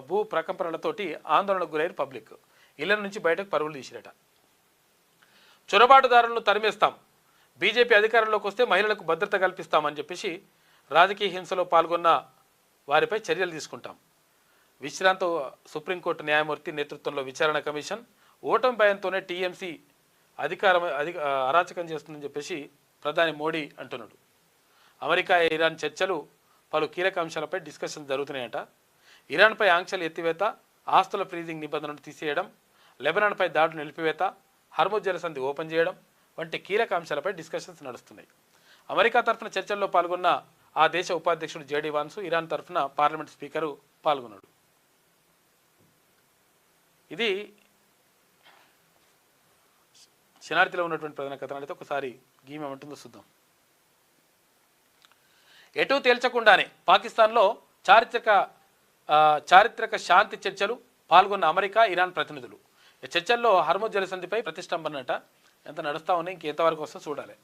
భూ ప్రకంపనలతోటి ఆందోళనకు గురైన పబ్లిక్. ఇళ్ల నుంచి బయటకు పరుగులు తీసిరట. చొరబాటుదారులను తరిమేస్తాం, బీజేపీ అధికారంలోకి వస్తే మహిళలకు భద్రత కల్పిస్తామని చెప్పేసి రాజకీయ హింసలో పాల్గొన్న వారిపై చర్యలు తీసుకుంటాం. విశ్రాంత సుప్రీంకోర్టు న్యాయమూర్తి నేతృత్వంలో విచారణ కమిషన్. ఓటమి భయంతోనే టీఎంసీ అరాచకం చేస్తుందని చెప్పేసి ప్రధాని మోడీ అంటున్నాడు. అమెరికా ఇరాన్ చర్చలు, పలు కీలక అంశాలపై డిస్కషన్ జరుగుతున్నాయట. ఇరాన్పై ఆంక్షలు ఎత్తివేత, ఆస్తుల ఫ్రీజింగ్ నిబంధనలు తీసేయడం, లెబనాన్పై దాడులు నిలిపివేత, హర్ముజ్ జలసంధి ఓపెన్ చేయడం వంటి కీలక అంశాలపై డిస్కషన్స్ నడుస్తున్నాయి. అమెరికా తరఫున చర్చల్లో పాల్గొన్న ఆ దేశ ఉపాధ్యక్షుడు జేడీ వాన్స్, ఇరాన్ తరఫున పార్లమెంట్ స్పీకరు పాల్గొన్నాడు. ఇది శనార్థిలో ఉన్నటువంటి ప్రధాన కథనం. అయితే ఒకసారి గీమేమంటుందో చూద్దాం. ఎటు తేల్చకుండానే పాకిస్తాన్లో చారిత్రక శాంతి చర్చలు పాల్గొన్న అమెరికా, ఇరాన్ ప్రతినిధులు. ఈ చర్చల్లో హర్ముజ్ జలసంధిపై ప్రతిష్టంభనట ఎంత నడుస్తూ ఉన్నాయి, ఇంకెంతవరకు వస్తుందో చూడాలి.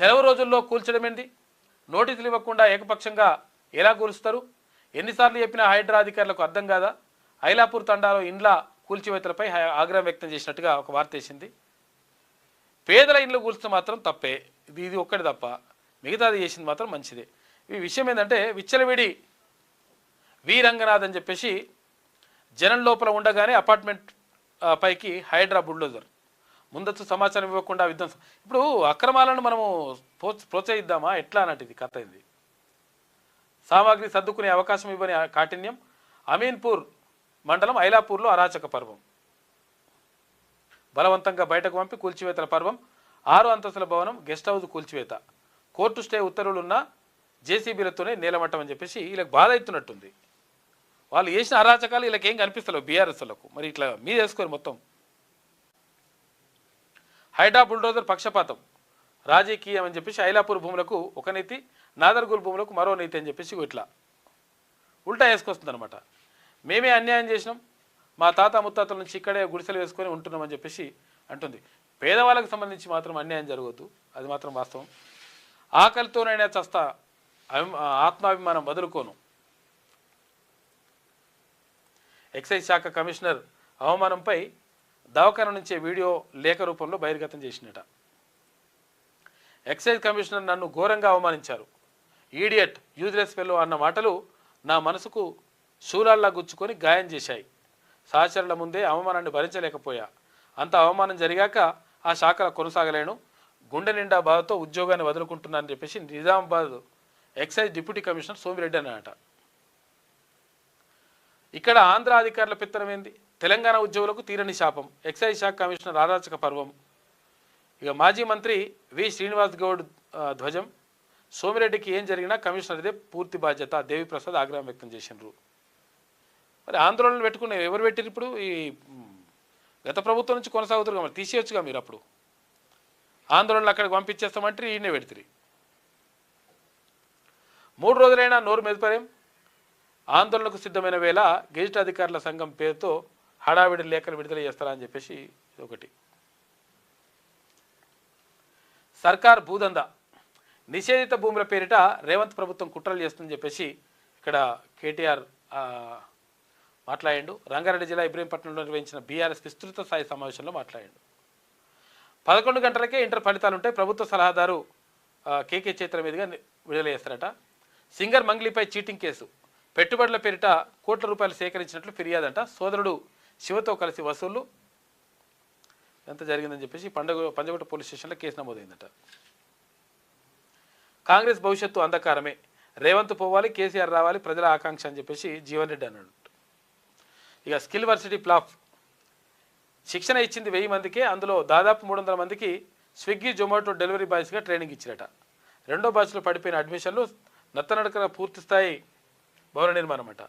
సెలవు రోజుల్లో కూల్చడమేంది, నోటీసులు ఇవ్వకుండా ఏకపక్షంగా ఎలా కూలుస్తారు, ఎన్నిసార్లు చెప్పినా హైడ్రా అధికారులకు అర్థం కాదా, ఐలాపూర్ తండాలో ఇండ్ల కూల్చివేతలపై ఆగ్రహం వ్యక్తం చేసినట్టుగా ఒక వార్త వేసింది. పేదల ఇండ్లు కూల్స్తే మాత్రం తప్పే, ఇది ఒక్కటి తప్ప, మిగతాది చేసింది మాత్రం మంచిదే. ఈ విషయం ఏంటంటే విచ్చలవిడి రంగనాథ్ అని చెప్పేసి జనం లోపల ఉండగానే అపార్ట్మెంట్ పైకి హైడ్రా బుల్డోజర్, ముందస్తు సమాచారం ఇవ్వకుండా విధ్వంసం. ఇప్పుడు అక్రమాలను మనము ప్రోత్సహిద్దామా ఎట్లా అన్నట్టు కథ అయింది. సామాగ్రి సర్దుకునే అవకాశం ఇవ్వని కాఠిన్యం. అమీన్పూర్ మండలం ఐలాపూర్లో అరాచక పర్వం, బలవంతంగా బయటకు పంపి కూల్చివేతల పర్వం. 6 అంతస్తుల భవనం, గెస్ట్ హౌస్ కూల్చివేత. కోర్టు స్టే ఉత్తర్వులున్న జేసీబీలతోనే నేలమట్టం అని చెప్పేసి వీళ్ళకి బాధ అవుతున్నట్టుంది. వాళ్ళు చేసిన అరాచకాలు వీళ్ళకి ఏం కనిపిస్తలేవు బీఆర్ఎస్లకు. మరి ఇట్లా మీద వేసుకోరు మొత్తం. హైడ్రా బుల్డోజర్ పక్షపాతం, రాజకీయం అని చెప్పేసి ఐలాపూర్ భూములకు ఒక నీతి, నాదర్గుల్ భూములకు మరో నీతి అని చెప్పేసి ఇట్లా ఉల్టా వేసుకొస్తుంది అనమాట. మేమే అన్యాయం చేసినాం, మా తాత ముత్తాతల నుంచి ఇక్కడే గుడిసెలు వేసుకొని ఉంటున్నామని చెప్పేసి అంటుంది. పేదవాళ్ళకి సంబంధించి మాత్రం అన్యాయం జరగవద్దు, అది మాత్రం వాస్తవం. ఆకలితోనైనా చస్తా, ఆత్మాభిమానం వదులుకోను. ఎక్సైజ్ శాఖ కమిషనర్ అవమానంపై దవాఖాన నుంచే వీడియో లేఖ రూపంలో బహిర్గతం చేసినట. ఎక్సైజ్ కమిషనర్ నన్ను ఘోరంగా అవమానించారు, ఈడియట్, యూజ్లెస్ ఫెలో అన్న మాటలు నా మనసుకు శూలాల్లా గుచ్చుకొని గాయం చేశాయి. సహచరుల ముందే అవమానాన్ని భరించలేకపోయా. అంత అవమానం జరిగాక ఆ శాఖలో కొనసాగలేను, గుండె నిండా బాధతో ఉద్యోగాన్ని వదులుకుంటున్నానని చెప్పేసి Nizamabad excise deputy commissioner Somireddy అన్నట. ఇక్కడ ఆంధ్ర అధికారుల పెత్తనం ఏంది? తెలంగాణ ఉద్యోగులకు తీరని శాపం. ఎక్సైజ్ శాఖ కమిషనర్ అరాచక పర్వం. ఇక మాజీ మంత్రి వి శ్రీనివాస్ గౌడ్ ధ్వజం. సోమిరెడ్డికి ఏం జరిగినా కమిషనర్దే పూర్తి బాధ్యత. దేవిప్రసాద్ ఆగ్రహం వ్యక్తం చేసినారు. మరి ఆందోళనలు పెట్టుకునే ఎవరు పెట్టిరు? ఇప్పుడు ఈ గత ప్రభుత్వం నుంచి కొనసాగుతారు, మరి తీసేయొచ్చుగా మీరు. అప్పుడు ఆందోళనలు అక్కడికి పంపించేస్తామంటే ఈయనే పెడుతుంది. 3 రోజులైనా నోరు మెదపరేం. ఆందోళనకు సిద్ధమైన వేళ గెజిట్ అధికారుల సంఘం పేరుతో హడావిడి లేఖలు విడుదల చేస్తారని చెప్పేసి ఒకటి. సర్కార్ భూదందా, నిషేధిత భూముల పేరిట రేవంత్ ప్రభుత్వం కుట్రలు చేస్తుందని చెప్పేసి ఇక్కడ కేటీఆర్ మాట్లాడిండు. రంగారెడ్డి జిల్లా ఇబ్రహీంపట్నంలో నిర్వహించిన బీఆర్ఎస్ విస్తృత స్థాయి సమావేశంలో మాట్లాడిండు. 11 గంటలకే ఇంటర్ ఫలితాలు ఉంటాయి. ప్రభుత్వ సలహాదారు కేకే చేతుల మీదుగా విడుదల చేస్తారట. సింగర్ మంగ్లీపై చీటింగ్ కేసు, పెట్టుబడుల పేరిట కోట్ల రూపాయలు సేకరించినట్లు ఫిర్యాదంట. సోదరుడు శివతో కలిసి వసూళ్లు ఎంత జరిగిందని చెప్పేసి పంజగుట్ట పోలీస్ స్టేషన్లో కేసు నమోదైందట. కాంగ్రెస్ భవిష్యత్తు అంధకారమే, రేవంత్ పోవాలి, కేసీఆర్ రావాలి, ప్రజల ఆకాంక్ష అని చెప్పేసి జీవన్ రెడ్డి అన్నాడు. ఇక స్కిల్ వర్సిటీ ప్లాఫ్, శిక్షణ ఇచ్చింది 1000 మందికే, అందులో దాదాపు 300 మందికి స్విగ్గీ జొమాటో డెలివరీ బాయ్స్గా ట్రైనింగ్ ఇచ్చిరట. 2వ బ్యాచ్లో పడిపోయిన అడ్మిషన్లు, నత్తనడకన పూర్తిస్థాయి భవన నిర్మాణం అట.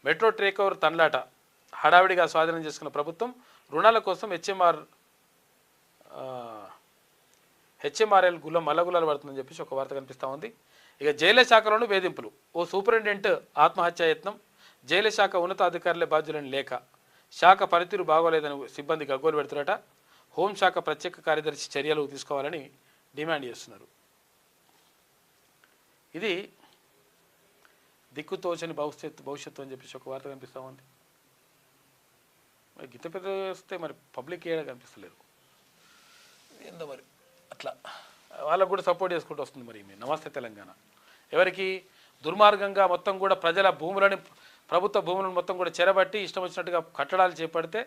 మెట్రో టేక్ ఓవర్ తన్లాట, హడావిడిగా స్వాధీనం చేసుకున్న ప్రభుత్వం రుణాల కోసం హెచ్ఎంఆర్ఎల్ మల్లగులాలు పడుతుందని చెప్పేసి ఒక వార్త కనిపిస్తూ ఉంది. ఇక జైళ్ల శాఖలోనూ వేధింపులు, ఓ సూపరింటెండెంట్ ఆత్మహత్యాయత్నం, జైలు శాఖ ఉన్నతాధికారులే బాధ్యులని లేఖ, శాఖ పనితీరు బాగోలేదని సిబ్బంది గగ్గోలు పెడుతున్నట. హోంశాఖ ప్రత్యేక కార్యదర్శి చర్యలు తీసుకోవాలని డిమాండ్ చేస్తున్నారు. ఇది దిక్కుతోచని భవిష్యత్తు అని చెప్పేసి ఒక వార్త కనిపిస్తూ ఉంది. మరి గిత్త పెద్ద వస్తే మరి పబ్లిక్ ఏడా కనిపిస్తలేదు ఏందో మరి అట్లా వాళ్ళకు కూడా సపోర్ట్ చేసుకుంటూ వస్తుంది. మరి మీ నమస్తే తెలంగాణ ఎవరికి దుర్మార్గంగా మొత్తం కూడా ప్రజల భూములని, ప్రభుత్వ భూములను మొత్తం కూడా చెరబట్టి ఇష్టం వచ్చినట్టుగా కట్టడాలు చేపడితే,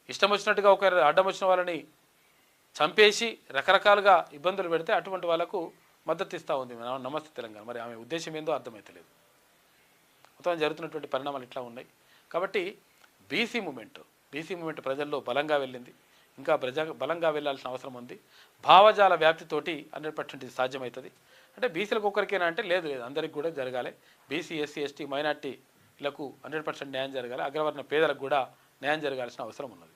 ఇష్టం వచ్చినట్టుగా ఒక అడ్డం వచ్చిన వాళ్ళని చంపేసి రకరకాలుగా ఇబ్బందులు పెడితే అటువంటి వాళ్ళకు మద్దతు ఇస్తూ ఉంది నమస్తే తెలంగాణ. మరి ఆమె ఉద్దేశం ఏందో అర్థమవుతలేదు. మొత్తం జరుగుతున్నటువంటి పరిణామాలు ఇట్లా ఉన్నాయి. కాబట్టి బీసీ మూమెంట్ ప్రజల్లో బలంగా వెళ్ళింది, ఇంకా బలంగా వెళ్ళాల్సిన అవసరం ఉంది. భావజాల వ్యాప్తితోటి 100% సాధ్యమవుతుంది. అంటే బీసీలకు ఒక్కరికైనా అంటే లేదు, అందరికి కూడా జరగాలి. బీసీ, ఎస్సీ, ఎస్టీ, మైనార్టీలకు 100% న్యాయం జరగాలి. అగ్రవర్ణ పేదలకు కూడా న్యాయం జరగాల్సిన అవసరం ఉన్నది.